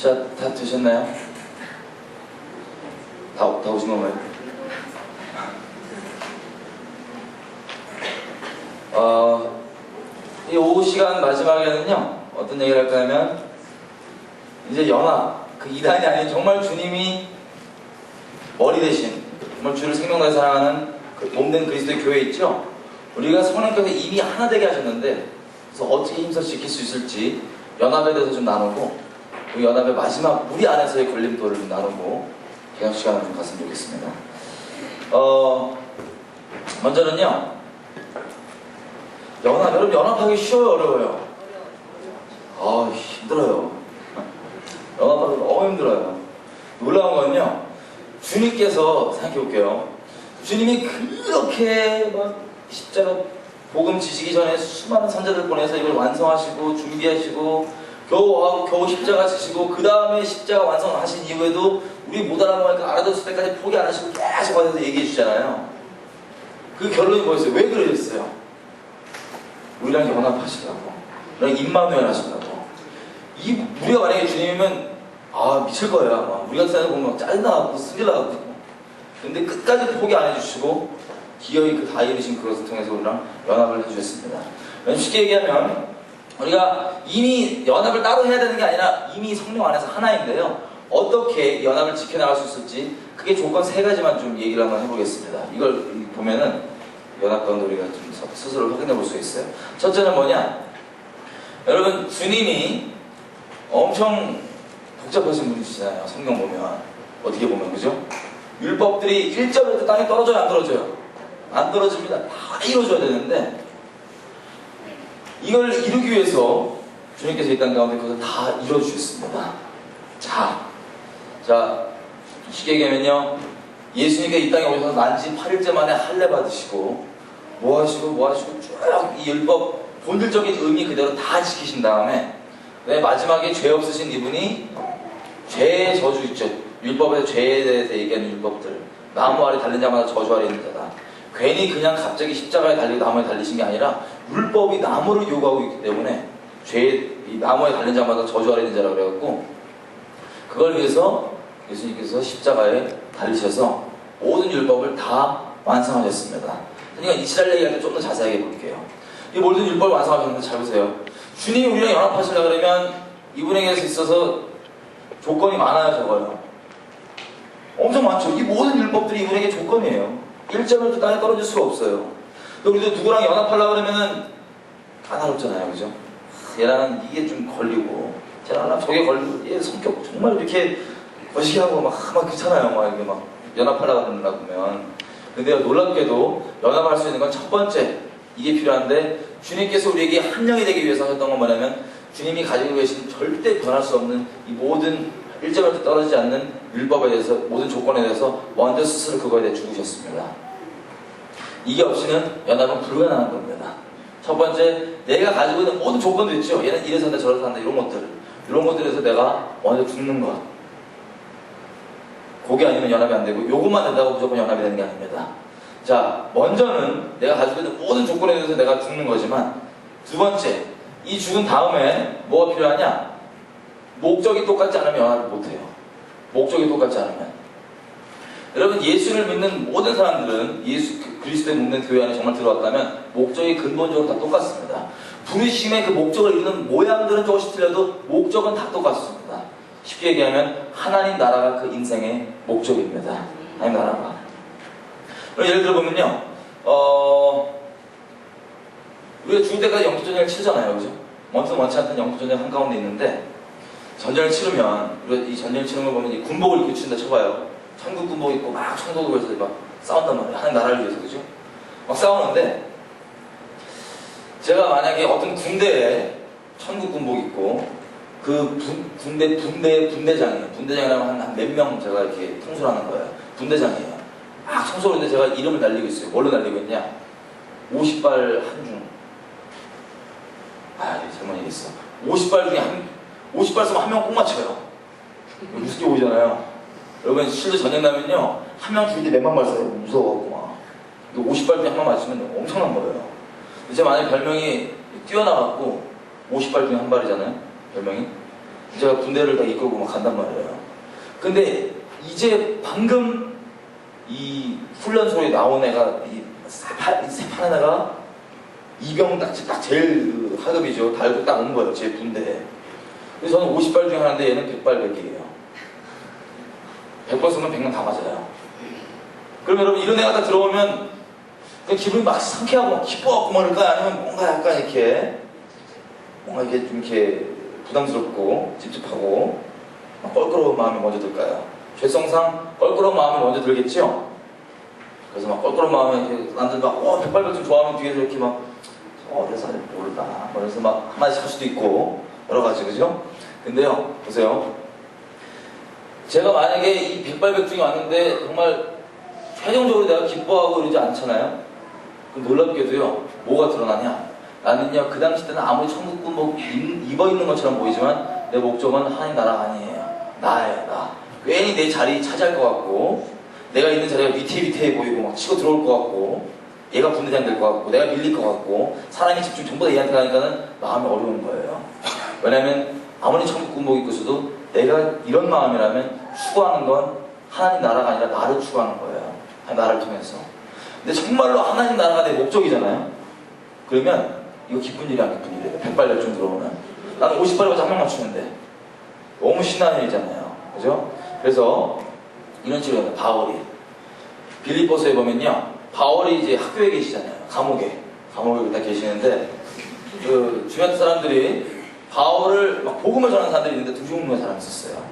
자, 다 드셨나요? 다 오신 건가요? 이 오후 시간 마지막에는요, 어떤 얘기를 할까 하면, 이제 연합, 그 이단이 아닌 정말 주님이 머리 대신, 정말 주를 생명나게 사랑하는 그 몸된 그리스도의 교회 있죠? 우리가 성령께서 이미 하나 되게 하셨는데, 그래서 어떻게 힘써 지킬 수 있을지, 연합에 대해서 좀 나누고, 그 연합의 마지막 우리 안에서의 걸림돌을 좀 나누고, 기간 시간을 좀 갔으면 좋겠습니다. 먼저는요, 여러분 연합하기 쉬워요, 어려워요? 힘들어요. 연합하기 너무 힘들어요. 놀라운 건요, 주님께서 생각해볼게요. 주님이 그렇게 막 십자가 복음 지시기 전에 수많은 선자들 보내서 이걸 완성하시고 준비하시고 겨우 십자가 지시고 그 다음에 십자가 완성하신 이후에도 우리 못 알아보니까 알아들었을 때까지 포기 안 하시고 계속 와서 얘기해 주잖아요. 그 결론이 뭐였어요? 왜 그러셨어요? 우리랑 연합하시라고, 우리랑 임마누엘 하시라고. 우리가 만약에 주님이면 미칠 거야. 막 우리 같은 사람 보면 짜증나고 쓰리나고. 근데 끝까지 포기 안 해주시고 기어이 그 다 이루신 그것을 통해서 우리랑 연합을 해주셨습니다. 쉽게 얘기하면 우리가 이미 연합을 따로 해야 되는 게 아니라 이미 성령 안에서 하나인데요, 어떻게 연합을 지켜나갈 수 있을지 그게 조건 3가지만 좀 얘기를 한번 해보겠습니다. 이걸 보면은 연합 가운데 우리가 좀 스스로 확인해 볼 수 있어요. 첫째는 뭐냐? 여러분, 주님이 엄청 복잡하신 분이시잖아요. 성경 보면, 어떻게 보면, 그죠? 율법들이 1점에도 땅에 떨어져요, 안 떨어져요? 안 떨어집니다. 다 이루어져야 되는데, 이걸 이루기 위해서 주님께서 이 땅 가운데 그것을 다 이루어주셨습니다. 자, 쉽게 얘기하면요, 예수님께서 이 땅에 오셔서 난지 8일째 만에 할례 받으시고 뭐 하시고 쭉 이 율법 본질적인 의미 그대로 다 지키신 다음에 마지막에 죄 없으신 이분이 죄의 저주 있죠. 율법에서 죄에 대해서 얘기하는 율법들, 나무 아래 달린 자마다 저주 아래 있는 자다. 괜히 그냥 갑자기 십자가에 달리고 나무에 달리신 게 아니라 율법이 나무를 요구하고 있기 때문에 이 나무에 달린 자마다 저주 아래 있는 자라고 그래갖고, 그걸 위해서 예수님께서 십자가에 달리셔서 모든 율법을 다 완성하셨습니다. 그러니까 이스라엘 얘기할 때 좀 더 자세하게 볼게요. 이 모든 율법을 완성하셨는데 잘 보세요. 주님이 우리랑 연합하시려고 그러면 이분에게 있어서 조건이 많아요, 적어요? 엄청 많죠. 이 모든 율법들이 이분에게 조건이에요. 1점을 땅에 떨어질 수가 없어요. 우리도 누구랑 연합하려고 그러면은 까다롭잖아요, 그죠? 얘랑 이게 좀 걸리고, 쟤랑 저게 걸리고, 얘 성격 정말 이렇게 거시기하고 막 그렇잖아요. 막 이게 막 연합하려고 그러려고 보면. 근데 놀랍게도 연합할 수 있는 건 첫 번째, 이게 필요한데, 주님께서 우리에게 한 명이 되기 위해서 하셨던 건 뭐냐면, 주님이 가지고 계신 절대 변할 수 없는 이 모든 1점에도 떨어지지 않는 율법에 대해서, 모든 조건에 대해서 먼저 스스로 그거에 대해 죽으셨습니다. 이게 없이는 연합은 불가능한 겁니다. 첫 번째, 내가 가지고 있는 모든 조건도 있죠. 얘는 이래서 한다 저래서 한다 이런 것들에서 내가 먼저 죽는 것, 그게 아니면 연합이 안 되고, 요것만 된다고 무조건 연합이 되는 게 아닙니다. 자, 먼저는 내가 가지고 있는 모든 조건에 대해서 내가 죽는 거지만, 두 번째, 이 죽은 다음에 뭐가 필요하냐? 목적이 똑같지 않으면 연합을 못해요. 목적이 똑같지 않으면. 여러분, 예수를 믿는 모든 사람들은 그리스도의 몸된 교회 안에 정말 들어왔다면 목적이 근본적으로 다 똑같습니다. 부르심의 그 목적을 이루는 모양들은 조금씩 틀려도 목적은 다 똑같습니다. 쉽게 얘기하면 하나님 나라가 그 인생의 목적입니다. 하나님 나라가. 예를 들어보면요, 우리가 죽을 때까지 영적전쟁을 치르잖아요, 그죠? 원치 않던 영적전쟁 한가운데 있는데, 전쟁을 치르면, 우리가 이 전쟁을 치는 걸 보면 이 군복을 입고 치는다 쳐봐요. 천국 군복 입고 막 천국을 위해서 막 싸운단 말이에요. 하나님 나라를 위해서, 그죠? 막 싸우는데, 제가 만약에 어떤 군대에 천국 군복 입고 그 분대장이에요. 분대장이라면 한 몇 명 제가 이렇게 통솔하는 거예요. 분대장이에요. 막 청소하는데 제가 이름을 날리고 있어요. 뭘로 날리고 있냐? 50발 한중. 잘못 얘기했어. 50발 중에 50발 쓰면 한 명 꼭 맞춰요. 무섭게 보이잖아요. 여러분, 실제 전쟁 나면요, 한 명 죽일 때 몇만 발 써요. 무서워갖고 막. 50발 중에 한 명 맞으면 엄청난 거예요. 제가 만약에 별명이 뛰어나갖고 50발 중에 한 발이잖아요. 별명이. 제가 군대를 다 이끌고 막 간단 말이에요. 근데 이제 방금 이 훈련소에 나온 애가 이 새파란 애가 이병 딱 제일 그 하급이죠. 달고 딱 온 거예요. 제 군대에. 그래서 저는 50발 중에 하나인데 얘는 100발 100이에요. 100발 쏘면 100명 다 맞아요. 그럼 여러분 이런 애가 딱 들어오면 그냥 기분이 막 상쾌하고 막 기뻐하고 뭐 그럴까요? 아니면 뭔가 약간 이렇게 뭔가 이게 좀 이렇게 부담스럽고 찝찝하고 막 껄끄러운 마음이 먼저 들까요? 죄성상 껄끄러운 마음이 먼저 들겠죠? 그래서 막 껄끄러운 마음에 이렇게 남들 막 100발백중 좋아하면 뒤에서 이렇게 막 그래서 모르다 그래서 막 한마디씩 할 수도 있고 여러 가지 그죠? 근데요 보세요. 제가 만약에 이 100발백중이 왔는데 정말 최종적으로 내가 기뻐하고 이러지 않잖아요? 그럼 놀랍게도요 뭐가 드러나냐? 나는요 그 당시 때는 아무리 천국군복 입어있는 것처럼 보이지만 내 목적은 하나님 나라 아니에요. 나예요 나. 괜히 내 자리 차지할 것 같고 내가 있는 자리가 위태위태해 보이고 막 치고 들어올 것 같고 얘가 분대장 될 것 같고 내가 밀릴 것 같고 사람의 집중 전부 다 얘한테 가니까는 마음이 어려운 거예요. 왜냐면 아무리 천국군복 입고 있어도 내가 이런 마음이라면 추구하는 건 하나님 나라가 아니라 나를 추구하는 거예요. 나를 통해서. 근데 정말로 하나님 나라가 내 목적이잖아요. 그러면 이거 기쁜 일이 안 기쁜 일이에요. 100발열중 들어오면 나는 50발에 가서 한 명 맞추는데 너무 신나는 일이잖아요. 그죠? 그래서 이런 식으로 해요. 바울이 빌립보서에 보면요 바울이 이제 학교에 계시잖아요. 감옥에 다 계시는데 그 주변 사람들이 바울을 막 복음을 전하는 사람들이 있는데 두 종류의 사람이 있었어요.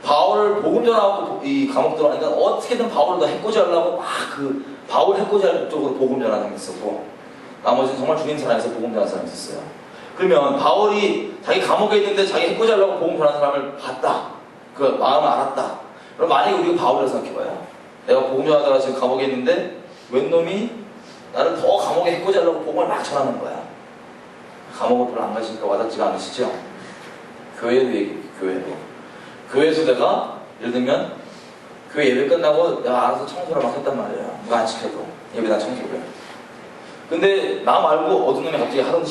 바울을 복음 전하고 이 감옥 들어가니까 어떻게든 바울을 더 해코지 하려고 막 그 바울 해코지 할 쪽으로 복음 전하는 사람이 있었고 나머지는 정말 주님 사랑해서 복음 전하는 사람이 있었어요. 그러면 바울이 자기 감옥에 있는데 자기 해코지 하려고 복음 전하는 사람을 봤다. 그 마음을 알았다. 그럼 만약에 우리가 바울이라고 생각해봐요. 내가 복음 전하다가 지금 감옥에 있는데 웬 놈이 나를 더 감옥에 해코지 하려고 복음을 막 전하는 거야. 감옥을 별로 안 가시니까 와닿지가 않으시죠? 교회도 얘기해. 교회에서 내가 예를 들면 교회 예배 끝나고 내가 알아서 청소를 막 했단 말이에요. 누가 안 시켜도 예배당 청소를. 근데 나 말고 어떤 놈이 갑자기 하던지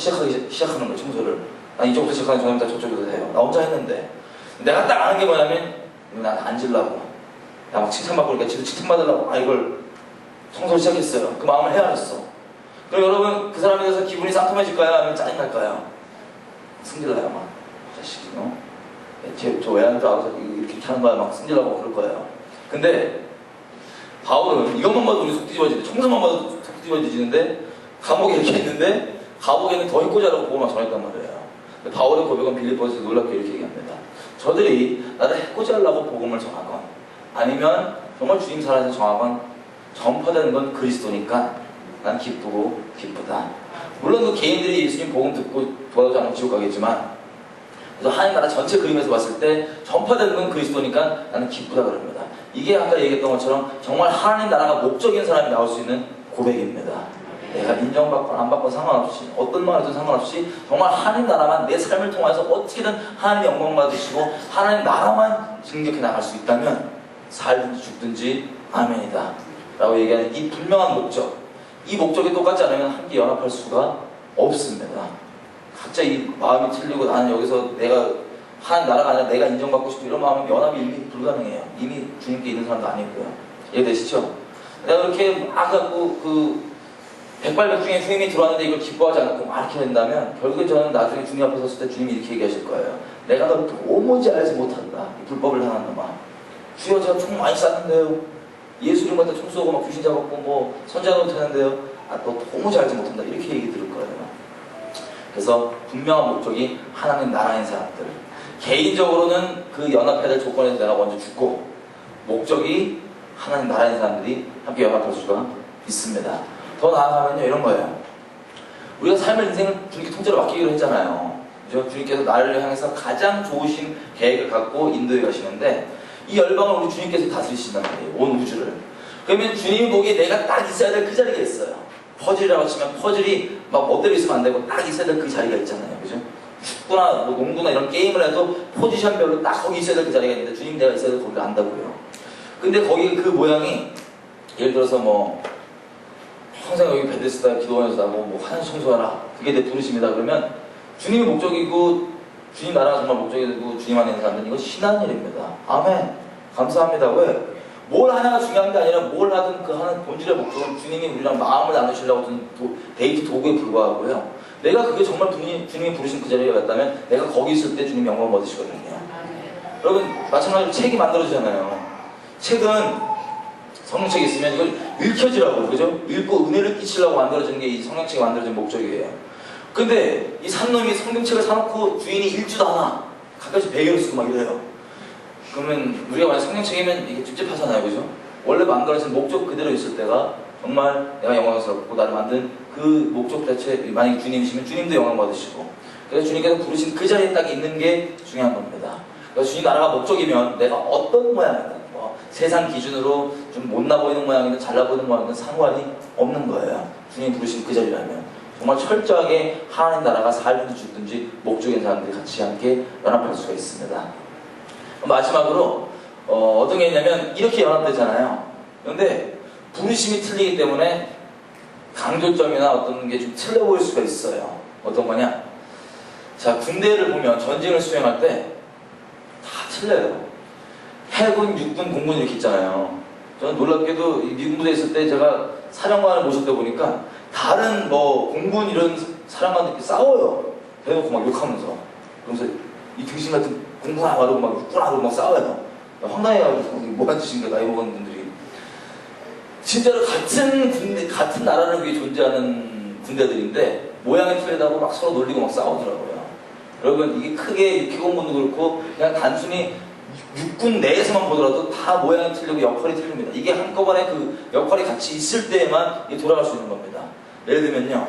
시작하는 거예요. 청소를. 난 이쪽부터 시작하는 저놈 다 저쪽에서 해요. 나 혼자 했는데 내가 딱 아는 게 뭐냐면 난 앉으려고 나 막 칭찬받고 그러니까 지도 칭찬받으려고 이걸 청소를 시작했어요. 그 마음을 헤아렸어. 그럼 여러분 그 사람에 대해서 기분이 상큼해질까요? 아니면 짜증날까요? 승질나요 막 자식이 저 외양도 알아서 이렇게 하는 거야 막 승질나고 그럴 거예요. 근데 바울은 이것만 봐도 우리 속 뒤집어지는데 청소만 봐도 속 뒤집어지는데 감옥에 이렇게 있는데 감옥에는 더 해코지 하라고 복음을 전했단 말이에요. 바울의 고백은 빌립보에서 놀랍게 이렇게 얘기합니다. 저들이 나를 해코지 하려고 복음을 전하건 아니면 정말 주님 사랑해서 전하건 전파되는 건 그리스도니까 난 기쁘고 기쁘다. 물론 그 개인들이 예수님 복음 듣고 도와주지 않으면 지옥 가겠지만 그래서 하나님 나라 전체 그림에서 봤을 때 전파되는 건 그리스도니까 나는 기쁘다 그럽니다. 이게 아까 얘기했던 것처럼 정말 하나님 나라가 목적인 사람이 나올 수 있는 고백입니다. 내가 인정받거나 안 받거나 상관없이 어떤 말이든 상관없이 정말 하나님 나라만 내 삶을 통해서 어떻게든 하나님 영광 받으시고 하나님 나라만 진격해 나갈 수 있다면 살든지 죽든지 아멘이다 라고 얘기하는 이 분명한 목적, 이 목적이 똑같지 않으면 함께 연합할 수가 없습니다. 각자 이 마음이 틀리고 나는 여기서 내가 하나님 나라가 아니라 내가 인정받고 싶고 이런 마음은 연합이 이미 불가능해요. 이미 주님께 있는 사람도 아니고요. 이해되시죠? 내가 그렇게 막 갖고 그 백발백중에 주님이 들어왔는데 이걸 기뻐하지 않고 막 이렇게 된다면 결국에 저는 나중에 주님 앞에 섰을 때 주님이 이렇게 얘기하실 거예요. 내가 널 도무지 알지 못한다. 이 불법을 향한 놈아. 주여 제가 총 많이 쌌는데요. 예수 이름 갖다 총 쏘고 막 귀신 잡았고 뭐 선지자도 못하는데요. 너 도무지 알지 못한다. 이렇게 얘기 들을 거예요. 그래서 분명한 목적이 하나님 나라인 사람들. 개인적으로는 그 연합해야 될 조건에서 내가 먼저 죽고 목적이 하나님 나라인 사람들이 함께 연합할 수가 있습니다. 더 나아가면요 이런 거예요. 우리가 삶의 인생을 주님께 통째로 맡기기로 했잖아요. 그죠? 주님께서 나를 향해서 가장 좋으신 계획을 갖고 인도해 가시는데 이 열방을 우리 주님께서 다스리신단 말이에요. 온 우주를. 그러면 주님이 보기에 내가 딱 있어야 될 그 자리가 있어요. 퍼즐이라고 치면 퍼즐이 막 멋대로 있으면 안 되고 딱 있어야 될 그 자리가 있잖아요. 그죠? 축구나 뭐 농구나 이런 게임을 해도 포지션별로 딱 거기 있어야 될 그 자리가 있는데 주님 내가 있어야 될 거기가 안다고요. 근데 거기 그 모양이 예를 들어서 뭐 항상 여기 베데스다 기도원에서 뭐 화장 청소하라 그게 내 부르심이다 그러면 주님의 목적이고 주님 나라가 정말 목적이 되고 주님 안에 있는 사람들은 이거 신한 일입니다. 아멘. 감사합니다. 왜? 뭘 하냐가 중요한 게 아니라 뭘 하든 그 하는 본질의 목적은 주님이 우리랑 마음을 나누시려고 든 데이트 도구에 불과하고요. 내가 그게 정말 주님이 부르신 그 자리에 갔다면 내가 거기 있을 때 주님 영광을 받으시거든요. 여러분 마찬가지로 책이 만들어지잖아요. 책은 성경책이 있으면 이걸 읽혀지라고, 그죠? 읽고 은혜를 끼치려고 만들어지는 게 이 성경책이 만들어진 목적이에요. 근데 이 산놈이 성경책을 사놓고 주인이 읽지도 않아. 가끔씩 베개를 쓰고 막 이래요. 그러면 우리가 만약 성경책이면 이게 찝찝하잖아요, 그죠? 원래 만들어진 목적 그대로 있을 때가 정말 내가 영광스럽고 나를 만든 그 목적 자체, 만약에 주님이시면 주님도 영광 받으시고, 그래서 주님께서 부르신 그 자리에 딱 있는 게 중요한 겁니다. 그래서 주님 나라가 목적이면 내가 어떤 모양이든 세상 기준으로 좀 못나 보이는 모양이든 잘나 보이는 모양이든 상관이 없는 거예요. 주님 부르신 그 자리라면 정말 철저하게 하나님 나라가 살든지 죽든지 목적인 사람들이 같이 함께 연합할 수가 있습니다. 마지막으로 어떤 게 있냐면 이렇게 연합되잖아요. 그런데 부르심이 틀리기 때문에 강조점이나 어떤 게 좀 틀려 보일 수가 있어요. 어떤 거냐? 자, 군대를 보면 전쟁을 수행할 때 다 틀려요. 해군, 육군, 공군 이렇게 있잖아요. 저는 놀랍게도 미군 부대에 있을 때 제가 사령관을 모셨다 보니까 다른 공군 이런 사령관들끼리 싸워요. 대놓고 막 욕하면서. 그러면서 이 등신 같은 공군아 말하고 막 육군아 하고 막 싸워요. 황당해가지고 뭐하는 짓인가 나이 먹은 분들이. 진짜로 같은 군대, 같은 나라를 위해 존재하는 군대들인데 모양이 틀리다고 막 서로 놀리고 막 싸우더라고요. 여러분 이게 크게 육해공군도 그렇고 그냥 단순히 육군 내에서만 보더라도 다 모양이 틀리고 역할이 틀립니다. 이게 한꺼번에 그 역할이 같이 있을 때에만 돌아갈 수 있는 겁니다. 예를 들면요,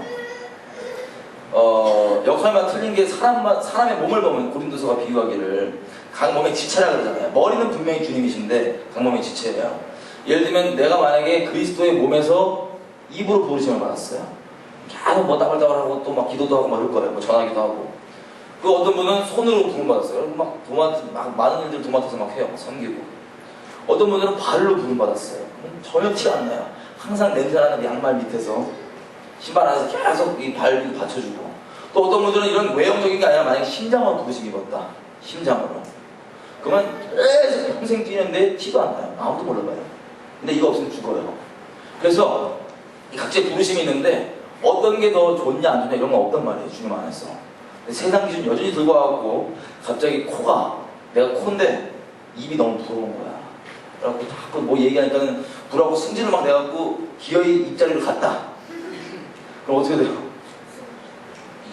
역할만 틀린 게 사람의 몸을 보면 고린도서가 비유하기를 각 몸의 지체라 그러잖아요. 머리는 분명히 주님이신데 각 몸의 지체예요. 예를 들면 내가 만약에 그리스도의 몸에서 입으로 부르심을 받았어요. 계속 따발따발하고 또 막 기도도 하고 막 이럴 거예요. 전화기도 하고. 그 어떤 분은 손으로 부름 받았어요. 막 많은 일들 도맡아서 막 해요. 막 섬기고. 어떤 분들은 발로 부름 받았어요. 전혀 티가 안 나요. 항상 냄새나는 양말 밑에서 신발 안에서 계속 이 발을 받쳐주고. 또 어떤 분들은 이런 외형적인 게 아니라 만약에 심장으로 부르심 입었다. 심장으로. 그러면 계속 평생 뛰는데 티도 안 나요. 아무도 몰라봐요. 근데 이거 없으면 죽어요. 그래서 각자의 부르심이 있는데 어떤 게 더 좋냐 안 좋냐 이런 건 없단 말이에요. 주님 안에서. 세상 기준 여전히 들고 와갖고 갑자기 내가 코인데 입이 너무 부러운 거야. 그래갖고 자꾸 뭐 얘기하니까는 불하고 승질을 막 내갖고 기어이 입자리를 갔다. 그럼 어떻게 돼요?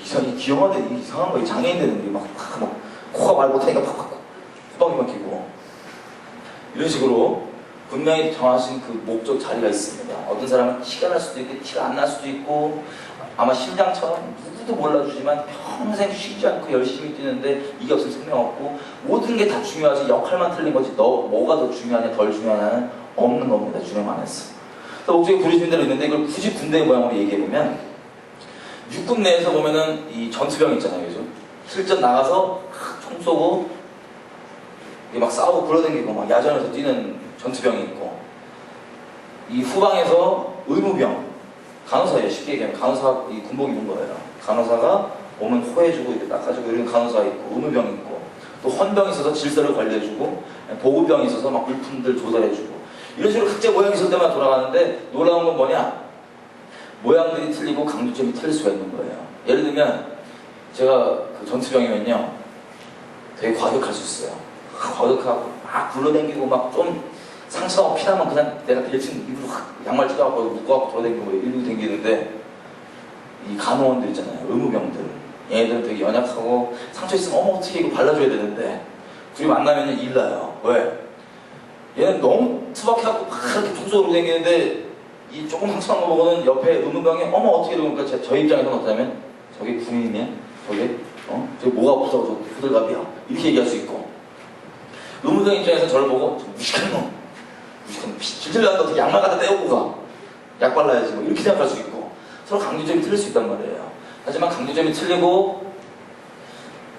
이상한 거 장애인 되는 게 코가 말 못하니까 팍팍 후방이 막히고 이런 식으로 분명히 정하신 그 목적 자리가 있습니다. 어떤 사람은 티가 날 수도 있고 티가 안 날 수도 있고 아마 심장처럼 누구도 몰라주지만 평생 쉬지 않고 열심히 뛰는데 이게 없으면 생명 없고 모든 게 다 중요하지 역할만 틀린 거지 뭐가 더 중요하냐 덜 중요하냐는 없는 겁니다. 주님 안에서. 목적이 부르신 대로 있는데 이걸 굳이 군대의 모양으로 얘기해보면 육군 내에서 보면은 이 전투병 있잖아요. 그죠? 실전 나가서 총 쏘고 막 싸우고 굴러다니고 막 야전에서 뛰는 전투병이 있고 이 후방에서 의무병 간호사예요. 쉽게 얘기하면 간호사 이 군복 입은 거예요. 간호사가 오면 호해주고 이렇게 닦아주고 이런 간호사가 있고 의무병이 있고 또 헌병이 있어서 질서를 관리해주고 보급병이 있어서 막 물품들 조달해주고 이런 식으로 각자 모양이 있을 때만 돌아가는데 놀라운 건 뭐냐? 모양들이 틀리고 강조점이 틀릴 수가 있는 거예요. 예를 들면 제가 그 전투병이면요 되게 과격할 수 있어요. 과격하고 막 굴러다니고 막 좀 상처가 피나면 그냥 내가 대충 입으로 양말 찢어갖고 묶어갖고 돌아다니고 이러고 다니는데 이 간호원들 있잖아요. 의무병들 얘네들은 되게 연약하고 상처 있으면 어떻게 이거 발라줘야 되는데 둘이 만나면 일나요. 왜? 얘는 너무 투박해갖고 막 이렇게 총쏘고 다니는데 이 조금 상처난 거 보고는 옆에 의무병이 어떻게 이러니까 저희 입장에서는 어떠냐면 저게 군인이냐? 저게? 저게 뭐가 없어? 저 후들갑이야. 이렇게 얘기할 수 있고 의무병 입장에서 저를 보고 무식한 놈 질질 난다 어떻게 양말 갖다 떼우고 가. 약 발라야지 뭐 이렇게 생각할 수 있고 서로 강조점이 틀릴 수 있단 말이에요. 하지만 강조점이 틀리고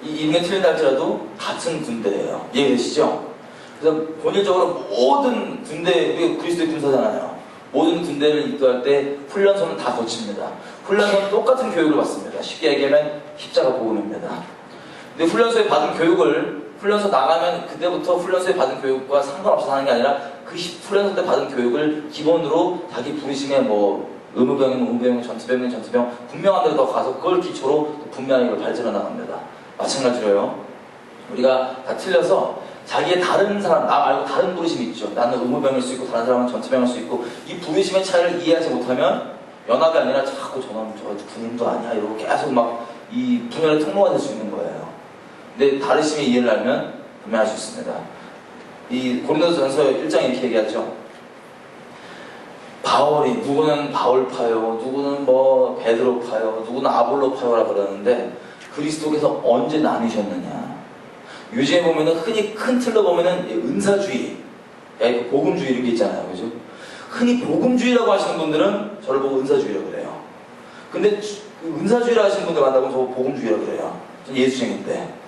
이름이 틀린다 할지라도 같은 군대예요. 이해되시죠? 그래서 본질적으로 모든 군대, 우리 그리스도의 군사잖아요. 모든 군대를 입도할 때 훈련소는 다 거칩니다. 훈련소는 똑같은 교육을 받습니다. 쉽게 얘기하면 십자가 복음입니다. 근데 훈련소에 받은 교육을 훈련소 나가면 그때부터 훈련소에 받은 교육과 상관없이 하는 게 아니라 그 훈련소 때 받은 교육을 기본으로 자기 부르심에 뭐 의무병이면 의무병, 전투병이면 전투병 분명한 데로 더 가서 그걸 기초로 분명히 이걸 발전해 나갑니다. 마찬가지로요. 우리가 다 틀려서 자기의 다른 사람, 나 말고 다른 부르심이 있죠. 나는 의무병일 수 있고 다른 사람은 전투병일 수 있고 이 부르심의 차이를 이해하지 못하면 연합이 아니라 자꾸 저놈 저 군인도 아니야 이러고 계속 막 이 분열의 통로가 될 수 있는 거예요. 근데 다르심의 이해를 알면 분명할 수 있습니다. 이 고린도전서 1장에 이렇게 얘기하죠. 바울이 누구는 바울파요, 누구는 뭐 베드로파요, 누구는 아볼로파요라 그러는데 그리스도께서 언제 나누셨느냐? 요즘에 보면은 흔히 큰 틀로 보면은 은사주의, 복음주의 이런 게 있잖아요, 그죠? 흔히 복음주의라고 하시는 분들은 저를 보고 은사주의라고 그래요. 근데 은사주의라고 하시는 분들 만나보면 저 복음주의라고 그래요. 전 예수쟁인데.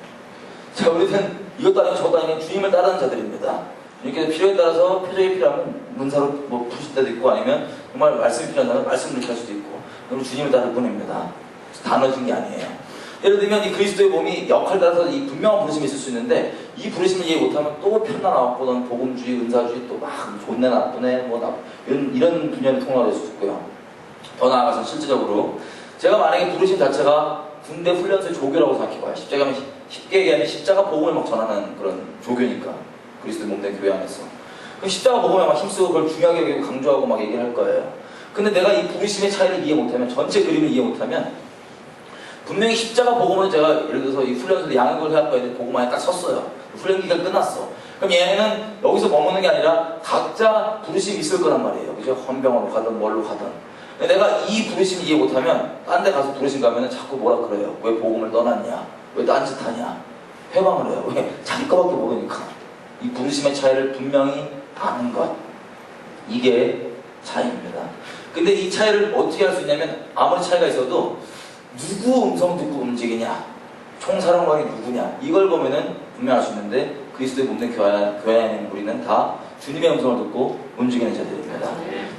자, 우리는 이것도 아니고 저것도 아니고 주님을 따르는 자들입니다. 주님께서 필요에 따라서 표적이 필요하면 문사로 뭐 푸실 때도 있고 아니면 정말 말씀이 필요하다면 말씀을 이렇게 할 수도 있고 그럼 주님을 따를 뿐입니다. 나눠진 게 아니에요. 예를 들면 이 그리스도의 몸이 역할에 따라서 이 분명한 부르심이 있을 수 있는데 이 부르심을 이해 못하면 또 편나나왔고 넌 복음주의, 은사주의 또 막 좋네 나쁘네 뭐 이런 분야의 통로가 될 수 있고요. 더 나아가서 실질적으로 제가 만약에 부르심 자체가 군대 훈련소의 조교라고 생각해봐요. 쉽게 얘기하면 십자가 복음을 막 전하는 그런 조교니까 그리스도 몸된 교회 안에서 그럼 십자가 복음에 막 힘쓰고 그걸 중요하게 여기고 강조하고 막 얘기를 할 거예요. 근데 내가 이 부르심의 차이를 이해 못하면 전체 그림을 이해 못하면 분명히 십자가 복음을 제가 예를 들어서 이 훈련소에 양육을 해갖고 애들 복음 안에 딱 섰어요. 훈련 기간 끝났어. 그럼 얘는 여기서 머무는 게 아니라 각자 부르심이 있을 거란 말이에요. 그죠? 헌병으로 가든 뭘로 가든. 내가 이 부르심 이해 못하면 딴 데 가서 부르심 가면 자꾸 뭐라 그래요. 왜 복음을 떠났냐? 왜 딴짓하냐? 회방을 해요. 왜? 자기 거밖에 모르니까. 이 부르심의 차이를 분명히 아는 것. 이게 차이입니다. 근데 이 차이를 어떻게 할 수 있냐면 아무리 차이가 있어도 누구 음성 듣고 움직이냐? 총사령관이 누구냐? 이걸 보면은 분명히 알 수 있는데 그리스도의 몸된 교회 안에 있는 우리는 다 주님의 음성을 듣고 움직이는 자들입니다.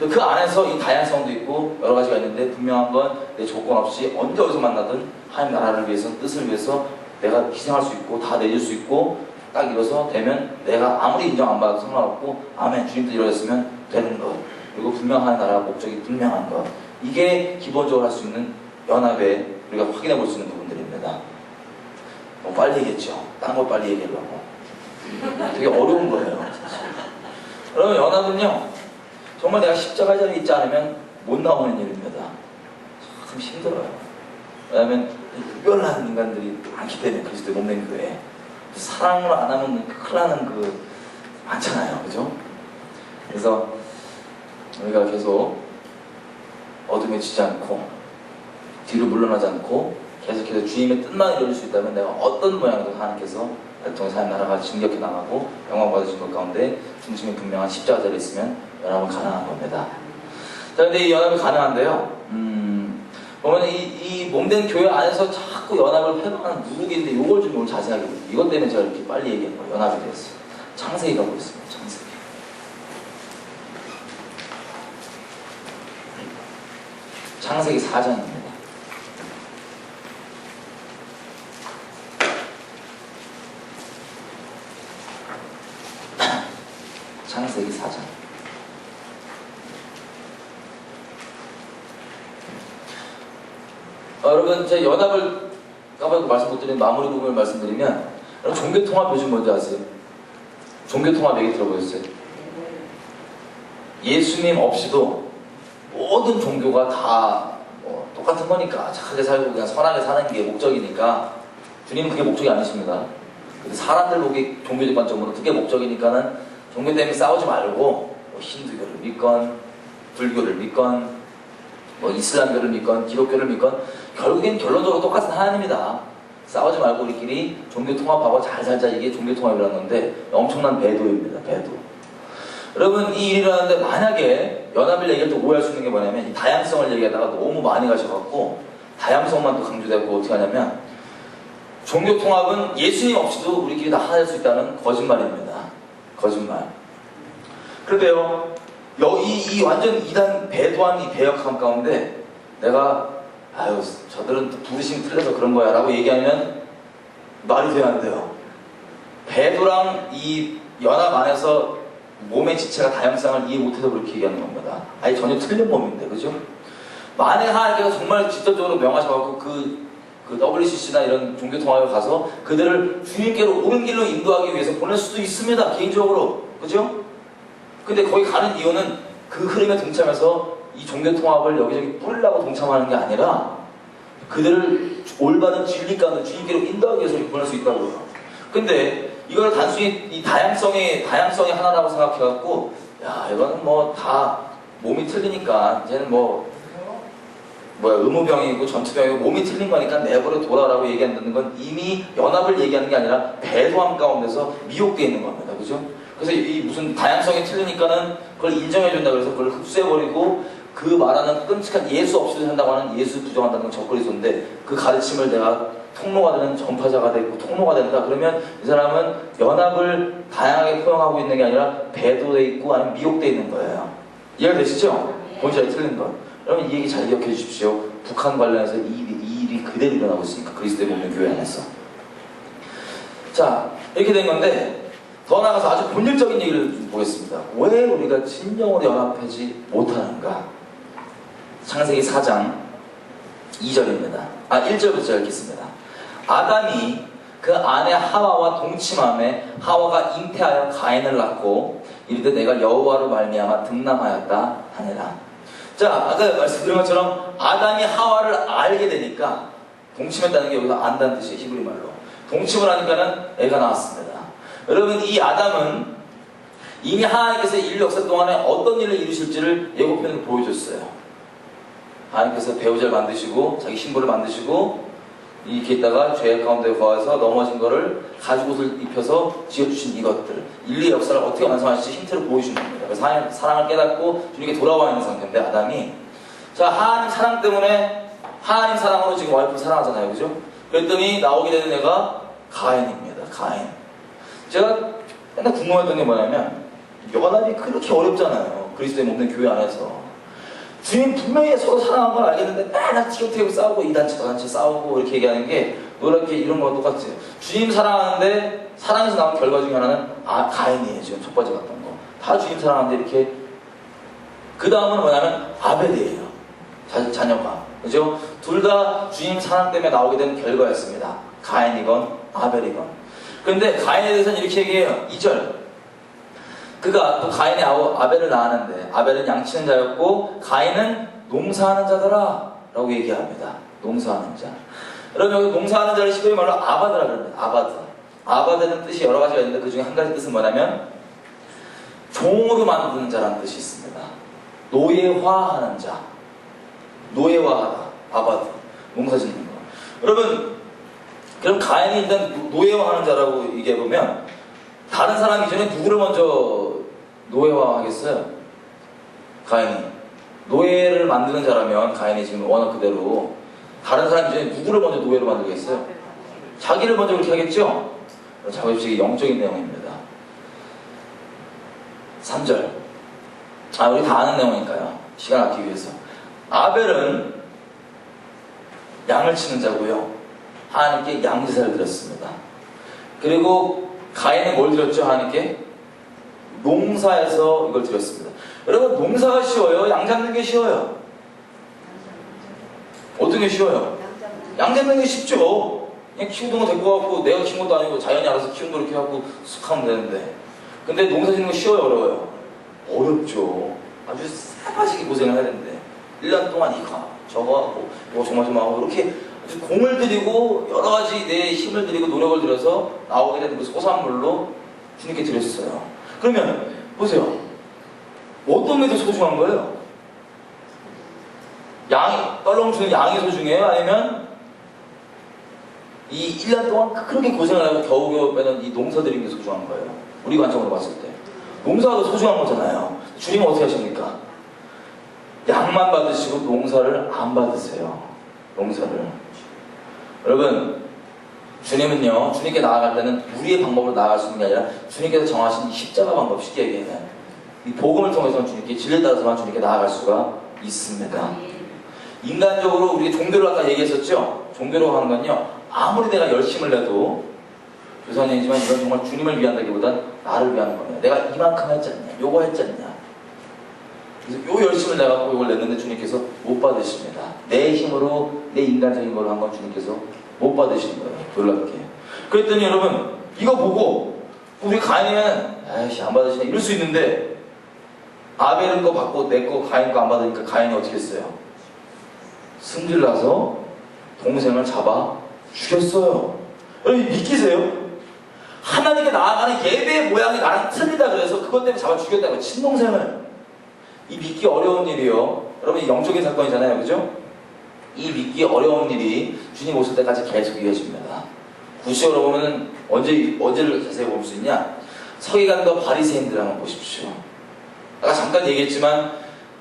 그 안에서 이 다양성도 있고 여러 가지가 있는데 분명한 건 내 조건 없이 언제 어디서 만나든 하나님 나라를 위해서 뜻을 위해서 내가 희생할 수 있고 다 내줄 수 있고 딱 이뤄서 되면 내가 아무리 인정 안 받아도 상관없고 아멘 주님 뜻 이루어졌으면 되는 것 그리고 분명한 나라 목적이 분명한 것 이게 기본적으로 할 수 있는 연합에 우리가 확인해 볼 수 있는 부분들입니다. 너무 빨리 얘기했죠. 딴 거 빨리 얘기하려고 되게 어려운 거예요. 그러면 연합은요 정말 내가 십자가 자리에 있지 않으면 못 나오는 일입니다. 참 힘들어요. 왜냐하면 유별난 인간들이 많기 때문에 그리스도의 몸된 교회에 사랑을 안 하면 큰일 나는 그 많잖아요. 그죠? 그래서 우리가 계속 어둠에 지지 않고 뒤로 물러나지 않고 계속해서 주님의 뜻만 이룰 수 있다면 내가 어떤 모양으로 하나님께서 통해서 하나님 나라가 진격해 나가고 영광 받으신 것 가운데 중심이 분명한 십자가 자리에 있으면 연합은 가능한 겁니다. 자, 근데 이 연합이 가능한데요. 보면 이 몸된 교회 안에서 자꾸 연합을 회방하는 누룩이 있는데 이걸 좀 오늘 자세하게 볼게요. 이것 때문에 제가 이렇게 빨리 얘기한 거예요. 연합이 되었어요. 창세기 가보겠습니다. 창세기 4장입니다. 창세기 4장. 여러분, 제 연합을 까봐도 말씀 못 드리는 마무리 부분을 말씀드리면, 여러분, 종교통합 요즘 뭔지 아세요? 종교통합 얘기 들어보셨어요? 예수님 없이도 모든 종교가 다 똑같은 거니까 착하게 살고 그냥 선하게 사는 게 목적이니까 주님은 그게 목적이 아니십니다. 근데 사람들 보기 종교적 관점으로 그게 목적이니까는 종교 때문에 싸우지 말고 뭐 힌두교를 믿건 불교를 믿건 뭐 이슬람교를 믿건 기독교를 믿건 결국엔 결론적으로 똑같은 하나님이다. 싸우지 말고 우리끼리 종교 통합하고 잘 살자. 이게 종교 통합이라는 건데 엄청난 배도입니다. 배도. 여러분 이 일이 일어나는데 만약에 연합을 얘기할 때 오해할 수 있는 게 뭐냐면 이 다양성을 얘기하다가 너무 많이 가셔갖고 다양성만 또 강조되고 어떻게 하냐면 종교 통합은 예수님 없이도 우리끼리 다 하나 될 수 있다는 거짓말입니다. 거짓말. 그런데요 이 완전 이단 배도한 이 배역함 가운데 내가 아유 저들은 부르심이 틀려서 그런 거야 라고 얘기하면 말이 돼야 안 돼요. 배도랑 이 연합 안에서 몸의 지체가 다양성을 이해 못해서 그렇게 얘기하는 겁니다. 아니 전혀 틀린 몸인데, 그죠? 만약 하나님께서 정말 직접적으로 명하셔서 그 WCC나 이런 종교통합에 가서 그들을 주님께로 옳은 길로 인도하기 위해서 보낼 수도 있습니다, 개인적으로. 그죠? 근데 거기 가는 이유는 그 흐름에 동참해서 이 종교통합을 여기저기 뿌리려고 동참하는 게 아니라 그들을 올바른 진리 가운데 주님께로 인도하기 위해서 보낼 수 있다고요. 근데 이걸 단순히 이 다양성이 하나라고 생각해갖고, 야, 이거는 뭐 다 몸이 틀리니까 이제는 의무병이고 전투병이고 몸이 틀린 거니까 내버려 둬라라고 얘기한다는 건 이미 연합을 얘기하는 게 아니라 배도함 가운데서 미혹되어 있는 겁니다. 그죠? 그래서 이 무슨 다양성이 틀리니까는 그걸 인정해준다 그래서 그걸 흡수해버리고 그 말하는 끔찍한 예수 없이도 된다고 하는 예수 부정한다는 건 적그리스도인데 그 가르침을 내가 통로가 되는 전파자가 되고 통로가 된다. 그러면 이 사람은 연합을 다양하게 포용하고 있는 게 아니라 배도돼 있고 아니면 미혹되어 있는 거예요. 이해가 되시죠? 본질이 틀린 것. 여러분 이 얘기 잘 기억해 주십시오. 북한 관련해서 이 일이 그대로 일어나고 있으니까 그리스도의 몸의 교회 안에서. 자, 이렇게 된 건데 더 나아가서 아주 본질적인 얘기를 좀 보겠습니다. 왜 우리가 진정으로 연합하지 못하는가? 창세기 4장 2절입니다. 1절부터 읽겠습니다. 아담이 그 아내 하와와 동침함에 하와가 잉태하여 가인을 낳고 이르되 내가 여호와로 말미암아 등남하였다 하니라. 자, 아까 말씀드린 것처럼 아담이 하와를 알게 되니까 동침했다는 게 여기서 안다는 뜻이에요. 히브리 말로. 동침을 하니까는 애가 나왔습니다. 여러분 이 아담은 이미 하나님께서 인류 역사 동안에 어떤 일을 이루실지를 예고편으로 보여줬어요. 하나님께서 배우자를 만드시고 자기 신부를 만드시고 이렇게 있다가 죄 가운데 거해서 넘어진 거를 가죽옷을 입혀서 지어주신 이것들 인류의 역사를 어떻게 완성하실지 힌트를 보여주는 겁니다. 그래서 사랑을 깨닫고 주님께 돌아와 있는 상태인데 아담이 자 하나님 사랑 때문에 하나님 사랑으로 지금 와이프를 사랑하잖아요. 그죠? 그랬더니 나오게 되는 애가 가인입니다. 가인. 제가 맨날 궁금했던 게 뭐냐면 연합이 그렇게 어렵잖아요. 그리스도의 몸된 교회 안에서 주님 분명히 서로 사랑한 걸 알겠는데 맨날 티격태격 싸우고 이 단체 저 단체 싸우고 이렇게 얘기하는 게 노랗게 이런 거랑 똑같아요. 주님 사랑하는데 사랑에서 나온 결과 중에 하나는 가인이에요. 지금 첫 번째 봤던 거. 다 주님 사랑하는데 이렇게 그 다음은 뭐냐면 아벨이에요. 자녀가. 그죠? 둘 다 주님 사랑 때문에 나오게 된 결과였습니다. 가인이건 아벨이건. 그런데 가인에 대해서는 이렇게 얘기해요. 2절. 그가 또 가인의 아벨을 낳았는데 아벨은 양치는 자였고 가인은 농사하는 자더라 라고 얘기합니다. 농사하는 자. 여러분 여기 농사하는 자를 히브리 말로 아바드라 그럽니다. 아바드. 아바드는 뜻이 여러 가지가 있는데 그 중에 한 가지 뜻은 뭐냐면 종으로 만드는 자라는 뜻이 있습니다. 노예화하는 자. 노예화하다. 아바드. 농사 짓는 거. 여러분 그럼 가인이 일단 노예화하는 자라고 얘기해보면 다른 사람 이전에 누구를 먼저 노예화하겠어요? 가인이. 노예를 만드는 자라면 가인이 지금 원어 그대로 다른 사람 이전에 누구를 먼저 노예로 만들겠어요? 자기를 먼저 그렇게 하겠죠? 자고집식이 영적인 내용입니다. 3절. 우리 다 아는 내용이니까요. 시간 아끼기 위해서. 아벨은 양을 치는 자고요. 하나님께 양제사를 드렸습니다. 그리고 가인은 뭘 드렸죠? 하나님께? 농사에서 이걸 드렸습니다. 여러분 농사가 쉬워요? 양 잡는 게 쉬워요? 어떤 게 쉬워요? 양 잡는 게 쉽죠. 그냥 키우던 거 데리고 와갖고 내가 키운 것도 아니고 자연이 알아서 키운 거 이렇게 하고 쑥 하면 되는데 근데 농사 짓는 거 쉬워요? 어려워요? 어렵죠. 아주 새파시게 고생을 해야 되는데 1년 동안 이거 저거 하고 이거 조마조마하고 이렇게 공을 들이고 여러 가지 내 힘을 들이고 노력을 들여서 나오게 되는 그 소산물로 주님께 드렸어요. 그러면 보세요. 어떤 게 더 소중한 거예요? 떨렁 주는 양이 소중해요? 아니면 이 1년 동안 그렇게 고생을 하고 겨우겨우 빼는 이 농사 들인 게 소중한 거예요? 우리 관점으로 봤을 때 농사가 더 소중한 거잖아요. 주님은 어떻게 하십니까? 양만 받으시고 농사를 안 받으세요. 농사를. 여러분 주님은요 주님께 나아갈 때는 우리의 방법으로 나아갈 수 있는 게 아니라 주님께서 정하신 이 십자가 방법 쉽게 얘기하면 이 복음을 통해서는 주님께 진리에 따라서만 주님께 나아갈 수가 있습니다. 인간적으로 우리 종교를 아까 얘기했었죠. 종교로 하는 건요 아무리 내가 열심을 내도 교사님이지만 이건 정말 주님을 위한다기보단 나를 위하는 겁니다. 내가 이만큼 했지 않냐, 요거 했지 않냐. 그래서 요 열심을 내갖고 이걸 냈는데 주님께서 못 받으십니다. 내 힘으로, 내 인간적인 걸로 한 건 주님께서 못 받으시는 거예요. 놀랍게. 그랬더니 여러분, 이거 보고 우리 가인이면 아이씨 안 받으시네 이럴 수 있는데, 아벨은 거 받고 내 거 가인 거 안 받으니까 가인이 어떻게 했어요? 승질 나서 동생을 잡아 죽였어요. 여러분 믿기세요? 하나님께 나아가는 예배의 모양이 나랑 틀리다 그래서 그것 때문에 잡아 죽였다고, 친동생을. 이 믿기 어려운 일이요. 여러분 영적인 사건이잖아요, 그죠? 이 믿기 어려운 일이 주님 오실 때까지 계속 이어집니다. 구시오로 보면 언제를 자세히 볼 수 있냐? 서기관과 바리새인들 한번 보십시오. 아까 잠깐 얘기했지만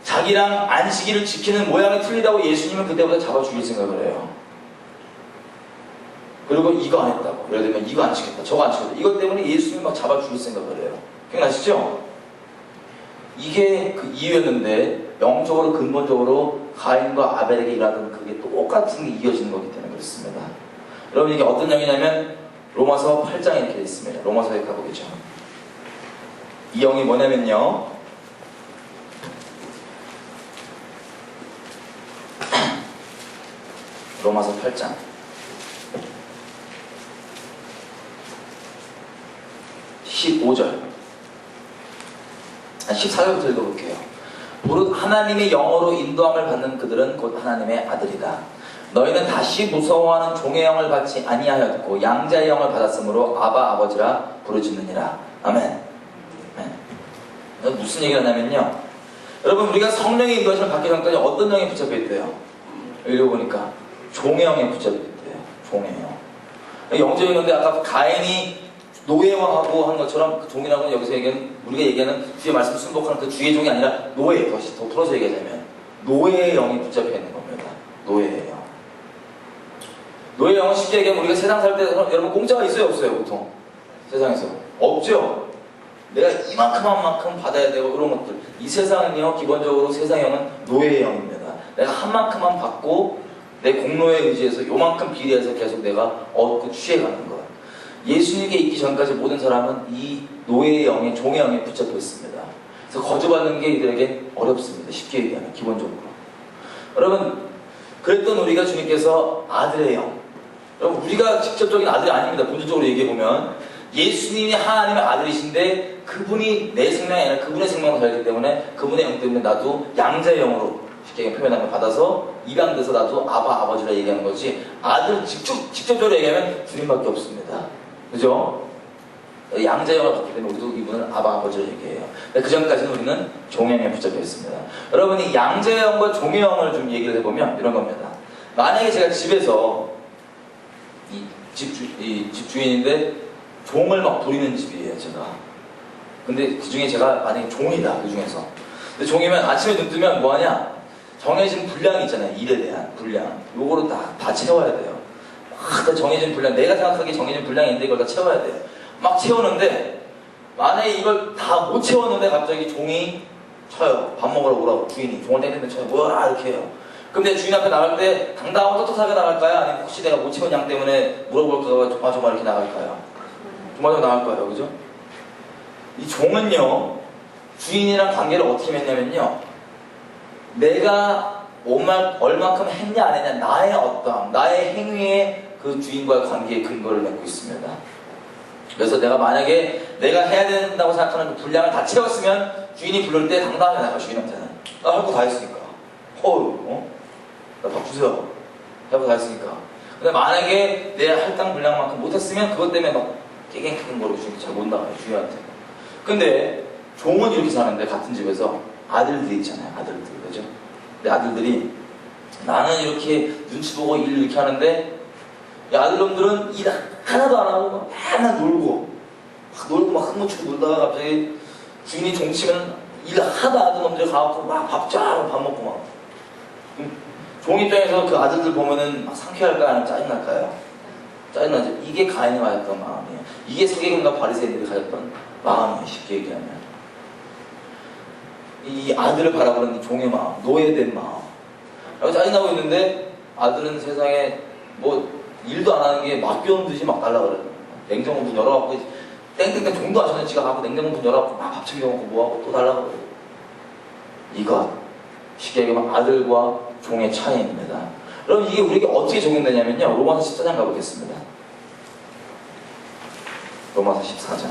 자기랑 안식일을 지키는 모양이 틀리다고 예수님은 그때부터 잡아 죽일 생각을 해요. 그리고 이거 안 했다고, 예를 들면 이거 안 지켰다, 저거 안 지켰다, 이것 때문에 예수님이 막 잡아 죽일 생각을 해요. 기억나시죠? 이게 그 이유였는데, 영적으로 근본적으로 가인과 아벨에게 일하던 그게 똑같은 게 이어지는 거기 때문에 그렇습니다. 여러분 이게 어떤 영이냐면 로마서 8장에 이렇게 되어 있습니다. 로마서에 가보겠죠. 이 영이 뭐냐면요, 로마서 8장 15절 14절부터 읽어볼게요. 무릇 하나님의 영으로 인도함을 받는 그들은 곧 하나님의 아들이다. 너희는 다시 무서워하는 종의 영을 받지 아니하였고 양자의 영을 받았으므로 아바 아버지라 부르짖느니라. 아멘. 무슨 얘기를 하냐면요, 여러분 우리가 성령의 인도하심을 받기 전까지 어떤 영에 붙잡혀 있대요? 읽어보니까 종의 영에 붙잡혀 있대요. 종의 영. 영적인 건데 아까 가인이 노예왕하고 한 것처럼 그 종이라고는 여기서 우리가 얘기하는 주의 말씀 순복하는 그 주의 종이 아니라 노예, 더 풀어서 얘기하자면 노예의 영이 붙잡혀 있는 겁니다. 노예의 영. 노예의 영은 쉽게 얘기하면 우리가 세상 살 때 여러분 공짜가 있어요, 없어요? 보통 세상에서 없죠. 내가 이만큼 한 만큼 받아야 되고 그런 것들. 이 세상은요, 기본적으로 세상의 영은 노예의 영입니다. 내가 한 만큼만 받고 내 공로에 의지해서 요만큼 비례해서 계속 내가 얻고 취해가는 것. 예수님께 있기 전까지 모든 사람은 이 노예의 영에, 종의 영에 붙잡혀 있습니다. 그래서 거저받는 게 이들에게 어렵습니다. 쉽게 얘기하면 기본적으로. 여러분 그랬던 우리가 주님께서 아들의 영, 여러분 우리가 직접적인 아들이 아닙니다. 본질적으로 얘기해보면 예수님이 하나님의 아들이신데 그분이 내 생명이 아니라 그분의 생명으로 살기 때문에 그분의 영 때문에 나도 양자의 영으로 쉽게 표현하면 받아서 입양돼서 나도 아바 아버지라 얘기하는 거지, 아들 직접적으로 얘기하면 주님밖에 없습니다. 그죠? 양자의 영을 받기 때문에 우리도 이분은 아바 아버지라 얘기해요. 그 전까지는 우리는 종의 영에 붙잡혀 있습니다. 여러분 이 양자의 영과 종의 영을 좀 얘기를 해보면 이런 겁니다. 만약에 제가 집에서 이 집 주인인데 종을 막 부리는 집이에요, 제가. 근데 그 중에 제가 만약에 종이다, 그 중에서. 근데 종이면 아침에 눈 뜨면 뭐 하냐? 정해진 분량이 있잖아요, 일에 대한 분량. 요거를 다 채워야 돼요. 막 정해진 분량, 내가 생각하기에 정해진 분량인데 이걸 다 채워야 돼요. 막 채우는데, 만약에 이걸 다 못 채웠는데 갑자기 종이 쳐요. 밥 먹으러 오라고, 주인이. 종을 땡기는데 쳐요. 뭐야, 이렇게 해요. 그럼 내 주인 앞에 나갈 때 당당하고 떳떳하게 나갈까요? 아니면 혹시 내가 못 채운 양 때문에 물어볼까봐 조마조마 이렇게 나갈까요? 조마조마 나갈 거예요, 그죠? 이 종은요, 주인이랑 관계를 어떻게 맺냐면요, 내가 얼만큼 했냐 안 했냐, 나의 어떠함, 나의 행위에 그 주인과의 관계의 근거를 맺고 있습니다. 그래서 내가 만약에 내가 해야 된다고 생각하는 그 분량을 다 채웠으면 주인이 부를 때 당당하게 나가. 주인한테는 나 할 거 다 했으니까, 나 밥 주세요, 할 거 다 했으니까. 근데 만약에 내 할당 분량만큼 못했으면 그것 때문에 막 깨갱깨갱거리고 주인이 잘 못 나가요, 주인한테. 근데 종은 이렇게 사는데, 같은 집에서 아들들이 있잖아요, 아들들, 그죠? 근데 아들들이 나는 이렇게 눈치 보고 일 이렇게 하는데, 이 아들놈들은 일 하나도 안 하고 막 맨날 놀고 막 흥무치고 놀다가 갑자기 주인이 종치면 일 하나도 안 하던 놈들이 가갖고 막 밥 먹고 막. 종 입장에서 그 아들들 보면은 막 상쾌할까요? 아니면 짜증날까요? 짜증나죠. 이게 가인이 가졌던 마음이에요. 이게 서기관과 바리새인들이 가졌던 마음이에요, 쉽게 얘기하면. 이 아들을 바라보는 종의 마음, 노예된 마음. 여기 짜증나고 있는데 아들은 세상에 뭐 일도 안 하는 게 맡겨놓은 듯이 막 달라 그래요. 냉장고 문 열어갖고 땡땡땡 종도 하셨는데 지가 가고 냉장고 문 열어갖고 막 밥 챙겨먹고 뭐하고 또 달라고 그래요. 이것 쉽게 얘기하면 아들과 종의 차이입니다. 그럼 이게 우리에게 어떻게 적용되냐면요, 로마서 14장 가보겠습니다. 로마서 14장.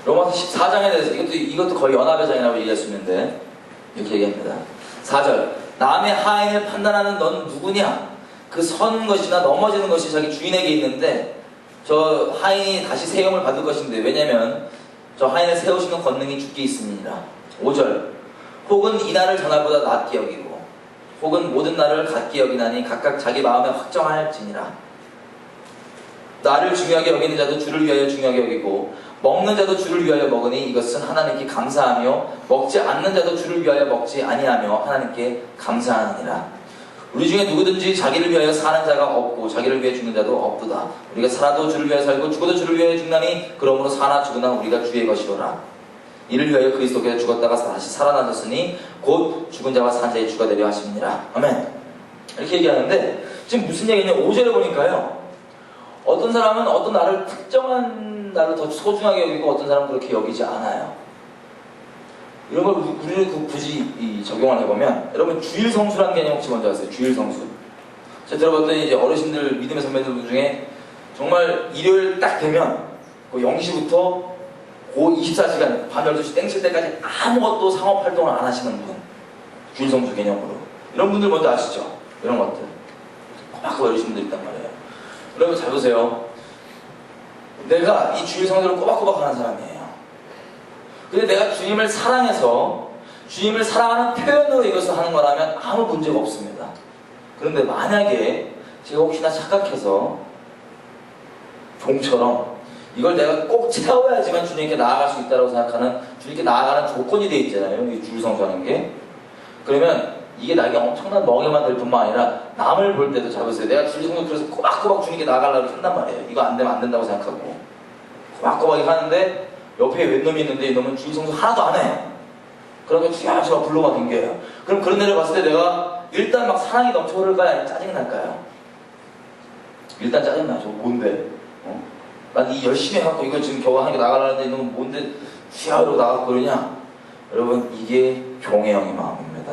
로마서 14장에 대해서 이것도 거의 연합의 장이라고 얘기할 수 있는데 이렇게 얘기합니다. 4절. 남의 하인을 판단하는 넌 누구냐? 그 서는 것이나 넘어지는 것이 자기 주인에게 있는데 저 하인이 다시 세움을 받을 것인데, 왜냐면 저 하인을 세우시는 권능이 주께 있습니다. 5절. 혹은 이 날을 전날보다 낫게 여기고 혹은 모든 날을 같게 여기나니 각각 자기 마음에 확정하였지니라. 나를 중요하게 여기는 자도 주를 위하여 중요하게 여기고 먹는 자도 주를 위하여 먹으니 이것은 하나님께 감사하며 먹지 않는 자도 주를 위하여 먹지 아니하며 하나님께 감사하느니라. 우리 중에 누구든지 자기를 위하여 사는 자가 없고 자기를 위해 죽는 자도 없도다. 우리가 살아도 주를 위하여 살고 죽어도 주를 위하여 죽나니 그러므로 사나 죽으나 우리가 주의 것이로라. 이를 위하여 그리스도께서 죽었다가 다시 살아나셨으니 곧 죽은 자와 산 자의 주가 되려 하심이니라. 아멘. 이렇게 얘기하는데 지금 무슨 얘기냐, 5절에 보니까요, 어떤 사람은 어떤 날을 특정한 날을 더 소중하게 여기고 어떤 사람은 그렇게 여기지 않아요. 이런 걸 우리는 굳이 적용을 해보면, 여러분 주일 성수라는 개념 혹시 먼저 아세요? 주일 성수. 제가 들어봤더니 이제 어르신들, 믿음의 선배들 중에 정말 일요일 딱 되면 그 0시부터 그 24시간 밤 12시 땡칠 때까지 아무것도 상업 활동을 안 하시는 분, 주일 성수 개념으로. 이런 분들 먼저 아시죠? 이런 것들. 꼬박꼬박 어르신 분들 있단 말이에요. 여러분 잘 보세요. 내가 이 주일 성수를 꼬박꼬박 하는 사람이에요. 근데 내가 주님을 사랑해서 주님을 사랑하는 표현으로 이것을 하는 거라면 아무 문제가 없습니다. 그런데 만약에 제가 혹시나 착각해서 종처럼 이걸 내가 꼭 채워야지만 주님께 나아갈 수 있다고 생각하는, 주님께 나아가는 조건이 돼 있잖아요, 이 주일 성수하는 게. 그러면 이게 나에게 엄청난 멍에만 될 뿐만 아니라 남을 볼 때도, 잡으세요. 내가 주일 성수 그래서 꼬박꼬박 주님께 나아가려고 한단 말이에요. 이거 안 되면 안 된다고 생각하고 꼬박꼬박 하는데 옆에 웬 놈이 있는데 이 놈은 주일 성수 하나도 안 해. 그러면 주야 제가 불러가 댕겨요. 그럼 그런 애를 봤을 때 내가 일단 막 사랑이 넘쳐 흐를까요? 아니면 짜증이 날까요? 일단 짜증나죠. 뭔데? 난 이 열심히 해갖고 이걸 지금 겨우 하는 게 나가려는데 이놈은 뭔데 주야 이러고 나가고 그러냐? 여러분 이게 종애형의 마음입니다.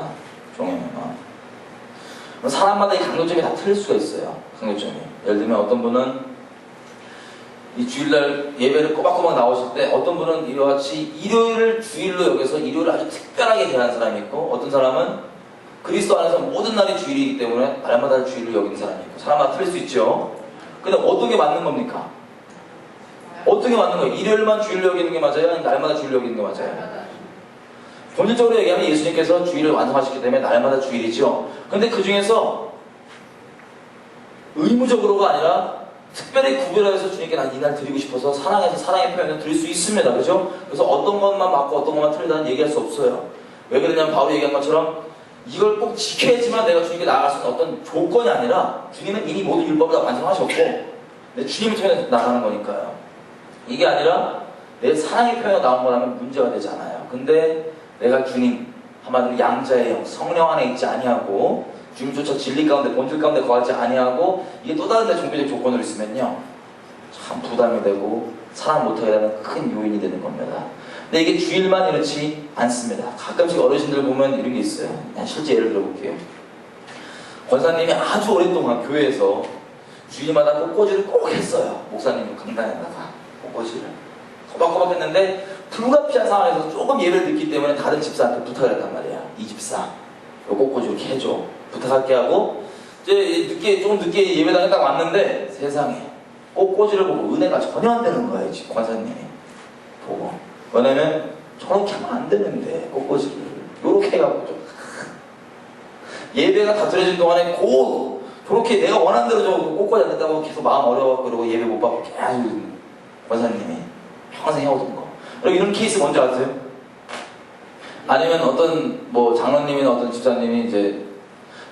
종애형의 마음. 사람마다 이 강조점이 다 틀릴 수가 있어요. 강조점이. 예를 들면 어떤 분은 이 주일날 예배를 꼬박꼬박 나오실 때, 어떤 분은 이와 같이 일요일을 주일로 여겨서 일요일을 아주 특별하게 대하는 사람이 있고, 어떤 사람은 그리스도 안에서 모든 날이 주일이기 때문에 날마다 주일을 여기는 사람이 있고, 사람마다 틀릴 수 있죠. 근데 어떤 게 맞는 겁니까? 어떤 게 맞는 거예요? 일요일만 주일로 여기는 게 맞아요? 아니면 날마다 주일로 여기는 게 맞아요? 본질적으로 얘기하면 예수님께서 주일을 완성하셨기 때문에 날마다 주일이죠. 근데 그 중에서 의무적으로가 아니라 특별히 구별해서 주님께 난 이 날 드리고 싶어서 사랑해서 사랑의 표현을 드릴 수 있습니다. 그죠? 그래서 어떤 것만 맞고 어떤 것만 틀리다는 얘기할 수 없어요. 왜 그러냐면 바울이 얘기한 것처럼 이걸 꼭 지켜야지만 내가 주님께 나아갈 수 있는 어떤 조건이 아니라 주님은 이미 모든 율법을 다 완성하셨고 내 주님을 통해 나가는 거니까요. 이게 아니라 내 사랑의 표현이 나온 거라면 문제가 되지 않아요. 근데 내가 주님, 한마디로 양자의 영, 성령 안에 있지 아니하고 주님조차 진리 가운데 본질 가운데 거하지 아니하고 이게 또 다른 데 종교적 조건으로 있으면요 참 부담이 되고 사랑 못하게 되는 큰 요인이 되는 겁니다. 근데 이게 주일만 이렇지 않습니다. 가끔씩 어르신들 보면 이런 게 있어요. 그냥 실제 예를 들어볼게요. 권사님이 아주 오랫동안 교회에서 주일마다 꽃꽂이를 꼭 했어요. 목사님 강단에다가 꽃꽂이를 꼬박꼬박 했는데 불가피한 상황에서 조금 예배를 듣기 때문에 다른 집사한테 부탁을 했단 말이에요. 이 집사 요 꽃꽂이 이렇게 해줘 부탁할게 하고 이제 조금 늦게 예배당에 딱 왔는데 세상에 꽃꽂이를 보고 은혜가 전혀 안 되는 거예요. 지금 권사님이 보고. 왜냐면 저렇게 하면 안 되는데 꽃꽂이를 요렇게 해갖고 좀 예배가 다 들어진 동안에 저렇게 내가 원하는 대로 저 꽃꽂이 안 된다고 계속 마음 어려워 그러고 예배 못 받고 계속 권사님이 평생 해오던 거. 그리고 이런 케이스 뭔지 아세요? 아니면 어떤 장로님이나 어떤 집사님이 이제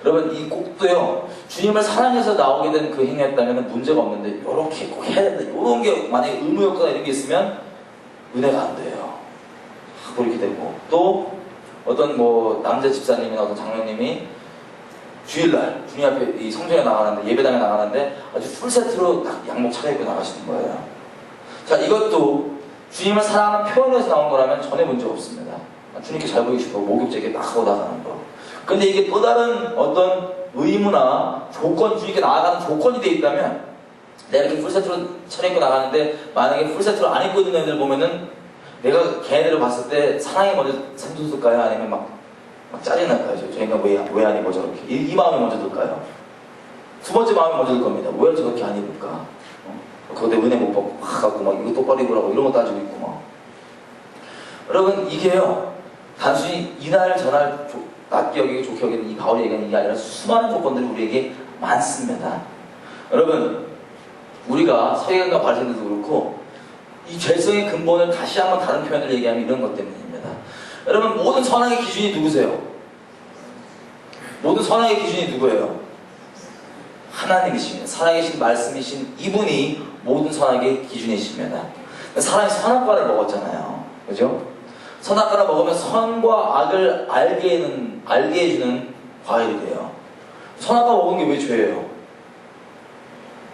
여러분 이 꼭도요 주님을 사랑해서 나오게 된 그 행위였다면 문제가 없는데 이렇게 꼭 해야 된다 이런 게 만약에 의무효과나 이런 게 있으면 은혜가 안 돼요. 하고 이렇게 되고 또 어떤 뭐 남자 집사님이나 어떤 장로님이 주일날 주님 앞에 이 성전에 나가는데 예배당에 나가는데 아주 풀세트로 딱 양복 차려입고 나가시는 거예요. 자, 이것도 주님을 사랑하는 표현에서 나온 거라면 전혀 문제 없습니다. 주님께 잘 보이시고 목욕제 이렇게 딱 하고 나가는 거. 근데 이게 또 다른 어떤 의무나 조건, 주님께 나아가는 조건이 돼 있다면 내가 이렇게 풀세트로 차려입고 나가는데 만약에 풀세트로 안 입고 있는 애들 보면은 내가 걔네들을 봤을 때 사랑이 먼저 샘솟을까요? 아니면 막 짜증날까요? 저희가 왜 안 입어 저렇게? 이 마음이 먼저 들까요? 두 번째 마음이 먼저 들 겁니다. 왜 저렇게 안 입을까? 그거 내 은혜 못 받고 막 갖고 막 이거 똑바로 입으라고 이런 거 따지고 있고 막. 여러분 이게요 단순히 이날 저날 낮게 여기고 좋게 여기는 이 바울이 얘기하는 게 아니라 수많은 조건들이 우리에게 많습니다. 여러분 우리가 서기관과 바리새인들도 그렇고 이 죄성의 근본을 다시 한번 다른 표현을 얘기하면 이런 것 때문입니다. 여러분 모든 선악의 기준이 누구세요? 모든 선악의 기준이 누구예요? 하나님이십니다. 살아계신 말씀이신 이분이 모든 선악의 기준이십니다. 사람이 선악과를 먹었잖아요. 그죠? 선악과를 먹으면 선과 악을 알게 해주는 과일이 돼요. 선악과 먹은 게 왜 죄예요?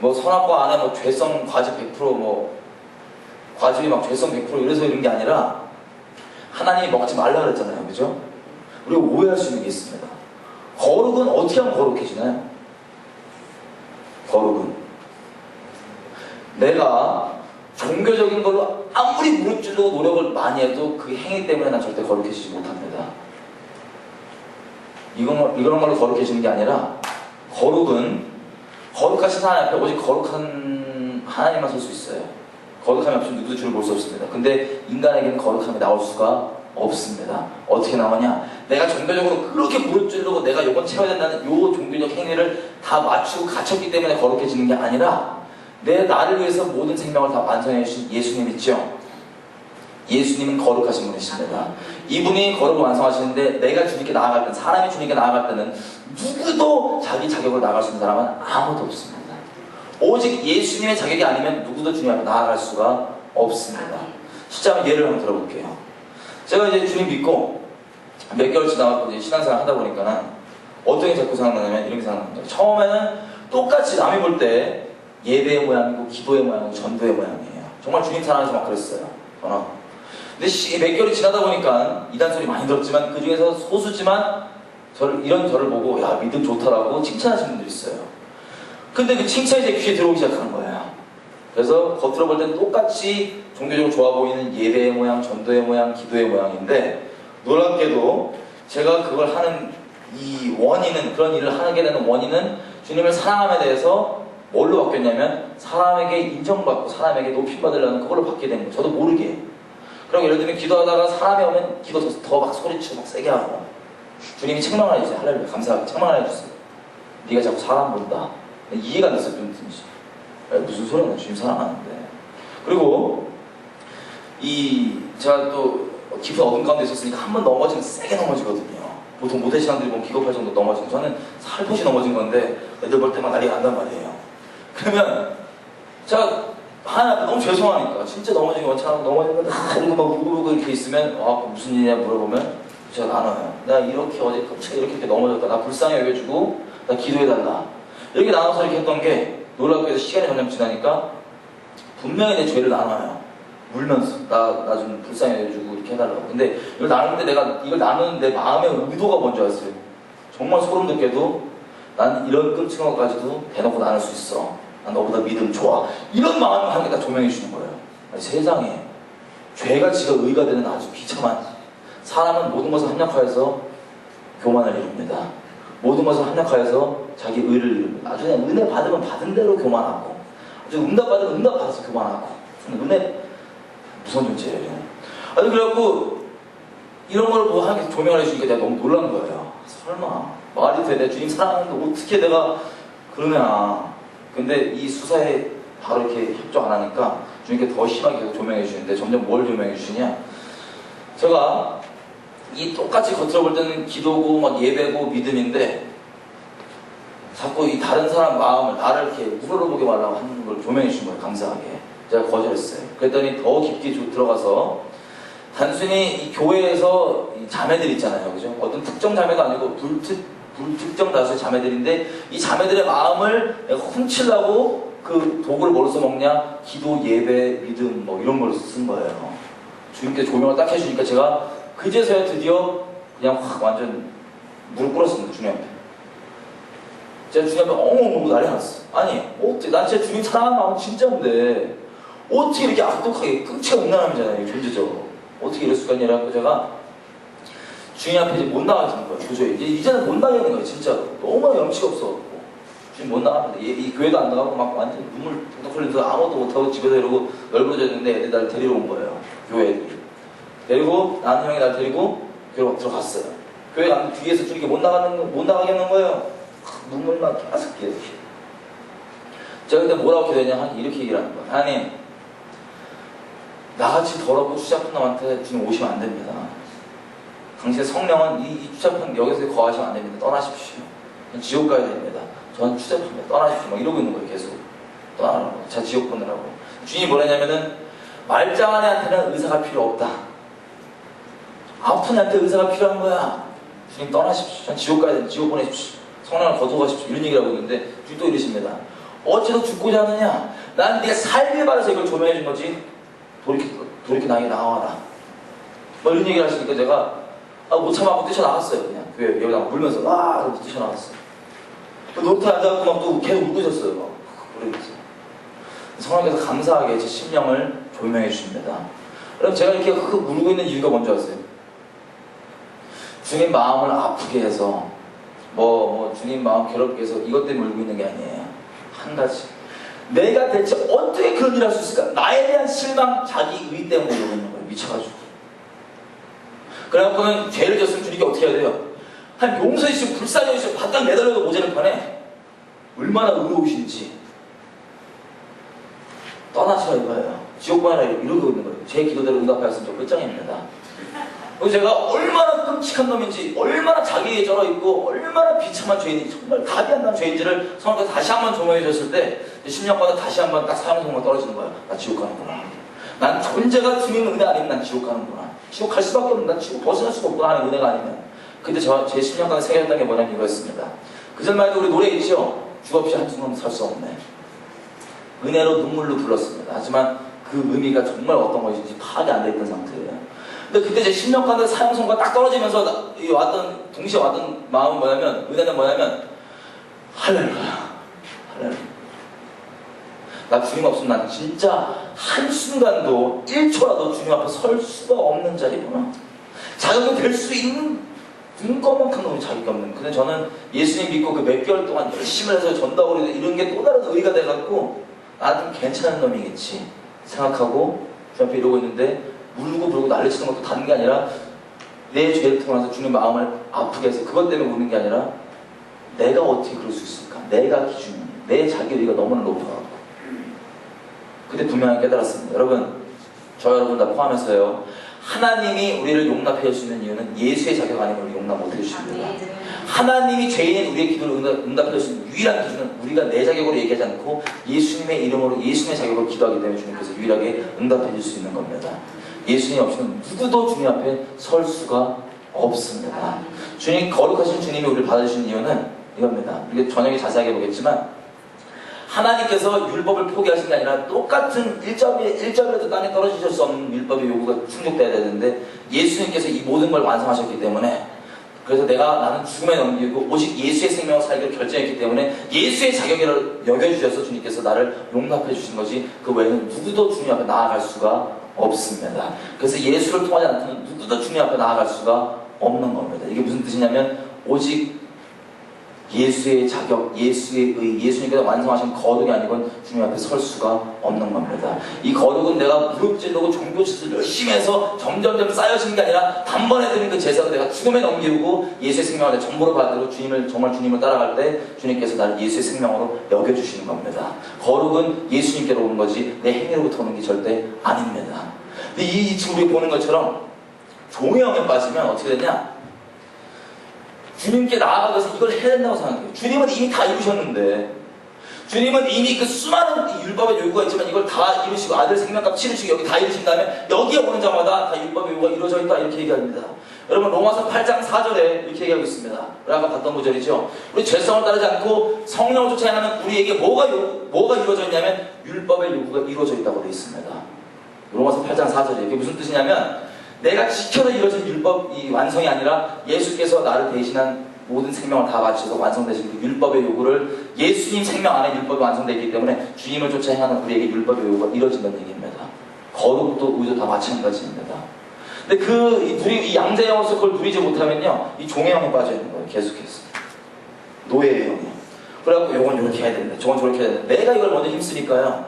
뭐 선악과 안에 뭐 죄성 과즙 100% 뭐 과즙이 막 죄성 100% 이래서 이런 게 아니라 하나님이 먹지 말라 그랬잖아요. 그죠? 우리가 오해할 수 있는 게 있습니다. 거룩은 어떻게 하면 거룩해지나요? 거룩은 내가 종교적인 걸로 아무리 무릎 꿇고 노력을 많이 해도 그 행위 때문에 난 절대 거룩해지지 못합니다. 이런 걸로 거룩해지는 게 아니라 거룩은 거룩하신 하나님 앞에 오직 거룩한 하나님만 설 수 있어요. 거룩함이 없으면 누구도 주를 볼 수 없습니다. 근데 인간에게는 거룩함이 나올 수가 없습니다. 어떻게 나오냐? 내가 종교적으로 그렇게 무릎 꿇고 내가 요건 채워야 된다는 요 종교적 행위를 다 맞추고 갖췄기 때문에 거룩해지는 게 아니라 나를 위해서 모든 생명을 다 완성해 주신 예수님 있죠? 예수님은 거룩하신 분이십니다. 이분이 거룩을 완성하시는데 내가 주님께 나아갈 때는 사람이 주님께 나아갈 때는 누구도 자기 자격으로 나아갈 수 있는 사람은 아무도 없습니다. 오직 예수님의 자격이 아니면 누구도 주님 앞에 나아갈 수가 없습니다. 실제 한번 예를 한번 들어볼게요. 제가 이제 주님 믿고 몇 개월 지나고 이제 신앙생활 하다 보니까는 어떤 게 자꾸 생각나냐면 이런 게 생각납니다. 처음에는 똑같이 남이 볼 때 예배의 모양이고 기도의 모양이고 전도의 모양이에요. 정말 주님 사랑해서 막 그랬어요. 근데 몇 개월이 지나다 보니까 이단 소리 많이 들었지만 그 중에서 소수지만 이런 저를 보고 야 믿음 좋다라고 칭찬하시는 분들이 있어요. 근데 그 칭찬이 제 귀에 들어오기 시작하는 거예요. 그래서 겉으로 볼 때는 똑같이 종교적으로 좋아 보이는 예배의 모양, 전도의 모양, 기도의 모양인데 놀랍게도 제가 그걸 하는 이 원인은 그런 일을 하게 되는 원인은 주님을 사랑함에 대해서 뭘로 바뀌었냐면 사람에게 인정받고 사람에게 높임받으려는 그걸로 바뀌게 된 거예요. 저도 모르게. 그럼 예를 들면 기도하다가 사람이 오면 기도 더 막 소리치고 막 세게 하고 주님이 책망을 해주세요. 할렐루야 감사하게 책망을 해주세요. 네가 자꾸 사람 본다. 이해가 안 됐어요. 좀 무슨 소리야 주님 사랑하는데. 그리고 제가 또 깊은 어둠 가운데 있었으니까 한 번 넘어지면 세게 넘어지거든요. 보통 모태 신앙들이 보면 기겁할 정도 넘어지고 저는 살포시 넘어진 건데 애들 볼 때만 난리가 난단 말이에요. 그러면 제가 하나 너무 죄송하니까 진짜 넘어진 거 참 넘어진 건데 이러고 막 우르르 이렇게 있으면 무슨 일이냐 물어보면 제가 나눠요. 나 이렇게 어제 끔찍하게 이렇게 넘어졌다. 나 불쌍히 여겨주고 나 기도해달라. 이렇게 나눠서 이렇게 했던 게 놀랍게도 시간이 점점 지나니까 분명히 내 죄를 나눠요. 울면서 나 좀 불쌍히 여겨주고 이렇게 해달라고. 근데 이걸 나누는데 내가 이걸 나누는 내 마음의 의도가 뭔지 아세요? 정말 소름 돋게도 난 이런 끔찍한 것까지도 대놓고 나눌 수 있어. 난 너보다 믿음 좋아. 이런 마음을 하나님께 다 조명해 주는 거예요. 아니, 세상에 죄가 지가 의가 되는 아주 비참한 사람은 모든 것을 합력하여서 교만을 이룹니다. 모든 것을 합력하여서 자기 의를 이룹니다. 아주 그냥 은혜 받으면 받은 대로 교만하고 아주 응답 받으면 응답 받아서 교만하고 은혜 무서운 존재예요. 아니 그래갖고 이런 걸 뭐 하나님께 조명을 해주니까 내가 너무 놀란 거예요. 설마 말이 돼? 내 주님 사랑하는데 어떻게 내가 그러냐. 근데 이 수사에 바로 이렇게 협조 안 하니까 주님께 더 심하게 계속 조명해 주시는데 점점 뭘 조명해 주시냐. 제가 이 똑같이 겉으로 볼 때는 기도고 막 예배고 믿음인데 자꾸 이 다른 사람 마음을 나를 이렇게 우러러보게 말라고 하는 걸 조명해 주신 거예요. 감사하게. 제가 거절했어요. 그랬더니 더 깊게 들어가서 단순히 이 교회에서 이 자매들 있잖아요. 그죠? 어떤 특정 자매가 아니고 불특정 다수의 자매들인데 이 자매들의 마음을 내가 훔치려고 그 도구를 뭐로 써먹냐? 기도, 예배, 믿음 뭐 이런 걸 쓴 거예요. 주님께 조명을 딱 해주니까 제가 그제서야 드디어 그냥 확 완전 무릎 꿇었습니다. 주님 앞에. 제가 주님 앞에 엉엉 울고 난리 났어. 아니 어떻게 난 진짜 주님 사랑하는 마음 진짜인데 어떻게 이렇게 악독하게 끔찍한 음란함이잖아요. 존재적으로. 어떻게 이럴 수가 있냐 해서 제가 주님 앞에 이제 못 나가게 된 거예요. 도저히. 이제는 못 나가겠는 거예요. 진짜. 너무나 염치가 없어갖고. 주님 못 나갑니다. 이 교회도 안 나가고 막 완전 눈물 뚝뚝 흘리면서 아무것도 못하고 집에서 이러고 널브러져 있는데 애들이 날 데리러 온 거예요. 교회 애들이. 데리고 나는 형이 날 데리고 교회로 들어갔어요. 교회 가면 뒤에서 줄이게 못 나가겠는 거예요. 눈물만 계속 이렇게. 제가 그때 뭐라고 기도했냐? 이렇게 얘기를 하는 거예요. 하나님, 나같이 더럽고 추잡한 놈한테 주님 오시면 안 됩니다. 당신의 성령은 이 추잡한 여기서 거하시면 안 됩니다. 떠나십시오. 지옥 가야 됩니다. 저는 추잡합니다. 떠나십시오. 막 이러고 있는 거예요. 계속. 떠나라고. 자, 지옥 보내라고. 주님이 뭐랬냐면은 말짱한 애한테는 의사가 필요 없다. 아픈 애한테 의사가 필요한 거야. 주님 떠나십시오. 전 지옥 가야 됩니다. 지옥 보내십시오. 성령을 거두어가십시오. 이런 얘기를 하고 있는데 주님 또 이러십니다. 어째서 죽고자 하느냐? 난 네가 살길 바라서 이걸 조명해 준 거지. 돌이켜 나에게 나와라. 뭐 이런 얘기를 하시니까 제가 못 참아갖고 뛰쳐나갔어요. 그냥 교회 여기 나가 울면서 이러고 뛰쳐나갔어요. 놀이터에 앉아갖고 막 또 계속 울고 있었어요. 막 그러면서 성령께서 감사하게 제 심령을 조명해 주십니다. 여러분 제가 이렇게 울고 있는 이유가 뭔지 아세요? 주님 마음을 아프게 해서 주님 마음 괴롭게 해서 이것 때문에 울고 있는 게 아니에요. 한 가지. 내가 대체 어떻게 그런 일을 할 수 있을까? 나에 대한 실망, 자기 의 때문에 울고 있는 거예요. 미쳐가지고. 그래갖고는 죄를 졌으면 주님께 어떻게 해야 돼요? 한 용서해 주시고 불쌍해 주시고 바닥 매달려도 모자랄 판에 얼마나 의로우신지 떠나시라 이거예요. 지옥 보내라 이러고 있는 거예요. 제 기도대로 응답하였으면 저 끝장입니다. 그래서 제가 얼마나 끔찍한 놈인지, 얼마나 자기에 절어있고, 얼마나 비참한 죄인인지, 정말 답이 안 나는 죄인지를 성령께서 다시 한번 조명해 줬을 때 10년마다 다시 한번 딱 사형선고가 떨어지는 거야. 나 지옥 가는구나. 난 존재가 주님 은혜 아니면 난 지옥 가는구나. 지옥 갈 수밖에 없는, 난 지옥 벗어날 수가 없구나 하는 은혜가 아니면. 근데 제 10년간 새겼던 게 뭐냐면 이거였습니다. 그 전만 해도 우리 노래 있죠? 주 없이 한 순간 살 수 없네. 은혜로 눈물로 불렀습니다. 하지만 그 의미가 정말 어떤 것인지 파악이 안 돼 있던 상태예요. 근데 그때 제 10년간의 사형선고가 딱 떨어지면서 동시에 왔던 마음은 뭐냐면, 은혜는 뭐냐면, 할렐루야. 할렐루야. 나 주님 없으면 난 진짜 한순간도 1초라도 주님 앞에 설 수가 없는 자리구나. 자격이 될 수 있는 눈꺼만큼 너무 자격이 없는. 근데 저는 예수님 믿고 그 몇 개월 동안 열심히 해서 전도하고 이런 게 또 다른 의의가 돼갖고 나는 괜찮은 놈이겠지 생각하고 주님 앞에 이러고 있는데 울고 불고 난리치는 것도 다른 게 아니라 내 죄를 통해서 주님 마음을 아프게 해서 그것 때문에 우는 게 아니라 내가 어떻게 그럴 수 있을까? 내가 기준이 내 자기의가 너무나 높아갖고 그때 분명히 깨달았습니다. 여러분, 저 여러분 다 포함해서요, 하나님이 우리를 용납해 줄 수 있는 이유는 예수의 자격 아니면 우리 용납 못 해주십니다. 하나님이 죄인인 우리의 기도를 응답해 줄 수 있는 유일한 기준은 우리가 내 자격으로 얘기하지 않고 예수님의 이름으로 예수님의 자격으로 기도하기 때문에 주님께서 유일하게 응답해 줄 수 있는 겁니다. 예수님 없이는 누구도 주님 앞에 설 수가 없습니다. 주님, 거룩하신 주님이 우리를 받아주신 이유는 이겁니다. 이게 저녁에 자세하게 보겠지만 하나님께서 율법을 포기하신 게 아니라 똑같은 1점이라도 땅에 떨어지실 수 없는 율법의 요구가 충족돼야 되는데 예수님께서 이 모든 걸 완성하셨기 때문에 그래서 나는 죽음에 넘기고 오직 예수의 생명을 살기로 결정했기 때문에 예수의 자격이라고 여겨주셔서 주님께서 나를 용납해 주신 거지 그 외에는 누구도 주님 앞에 나아갈 수가 없습니다. 그래서 예수를 통하지 않고는 누구도 주님 앞에 나아갈 수가 없는 겁니다. 이게 무슨 뜻이냐면 오직 예수의 자격, 예수의 의, 예수님께서 완성하신 거룩이 아니건 주님 앞에 설 수가 없는 겁니다. 이 거룩은 내가 무릎 찔르고 종교짓을 열심히 해서 점점점 쌓여지는 게 아니라 단번에 드린 그 제사도 내가 죽음에 넘기고 예수의 생명을 전부로 받들고 정말 주님을 따라갈 때 주님께서 나를 예수의 생명으로 여겨주시는 겁니다. 거룩은 예수님께로 오는 거지 내 행위로부터 오는 게 절대 아닙니다. 근데 지금 우리 보는 것처럼 종의 영에 빠지면 어떻게 되냐? 주님께 나아가서 이걸 해야 된다고 생각해요. 주님은 이미 다 이루셨는데 주님은 이미 그 수많은 율법의 요구가 있지만 이걸 다 이루시고 아들 생명값 치르시고 여기 다 이루신 다음에 여기에 오는 자마다 다 율법의 요구가 이루어져 있다 이렇게 얘기합니다. 여러분 로마서 8장 4절에 이렇게 얘기하고 있습니다. 아까 봤던 구절이죠. 우리 죄성을 따르지 않고 성령을 쫓아 행하는 우리에게 뭐가 이루어져 있냐면 율법의 요구가 이루어져 있다고 되어 있습니다. 로마서 8장 4절에 이게 무슨 뜻이냐면 내가 지켜서 이루어진 율법이 완성이 아니라 예수께서 나를 대신한 모든 생명을 다 바치셔서 완성되신 그 율법의 요구를 예수님 생명 안에 율법이 완성되어 있기 때문에 주님을 쫓아 행하는 우리에게 율법의 요구가 이루어진다는 얘기입니다. 거룩도 의도 다 마찬가지입니다. 근데 이 양자의 영으로서 그걸 누리지 못하면요 이 종의 영에 빠져 있는 거예요. 계속해서 노예의 영이요. 그래갖고 요건 이렇게 해야 된다, 저건 저렇게 해야 된다. 내가 이걸 먼저 힘쓰니까요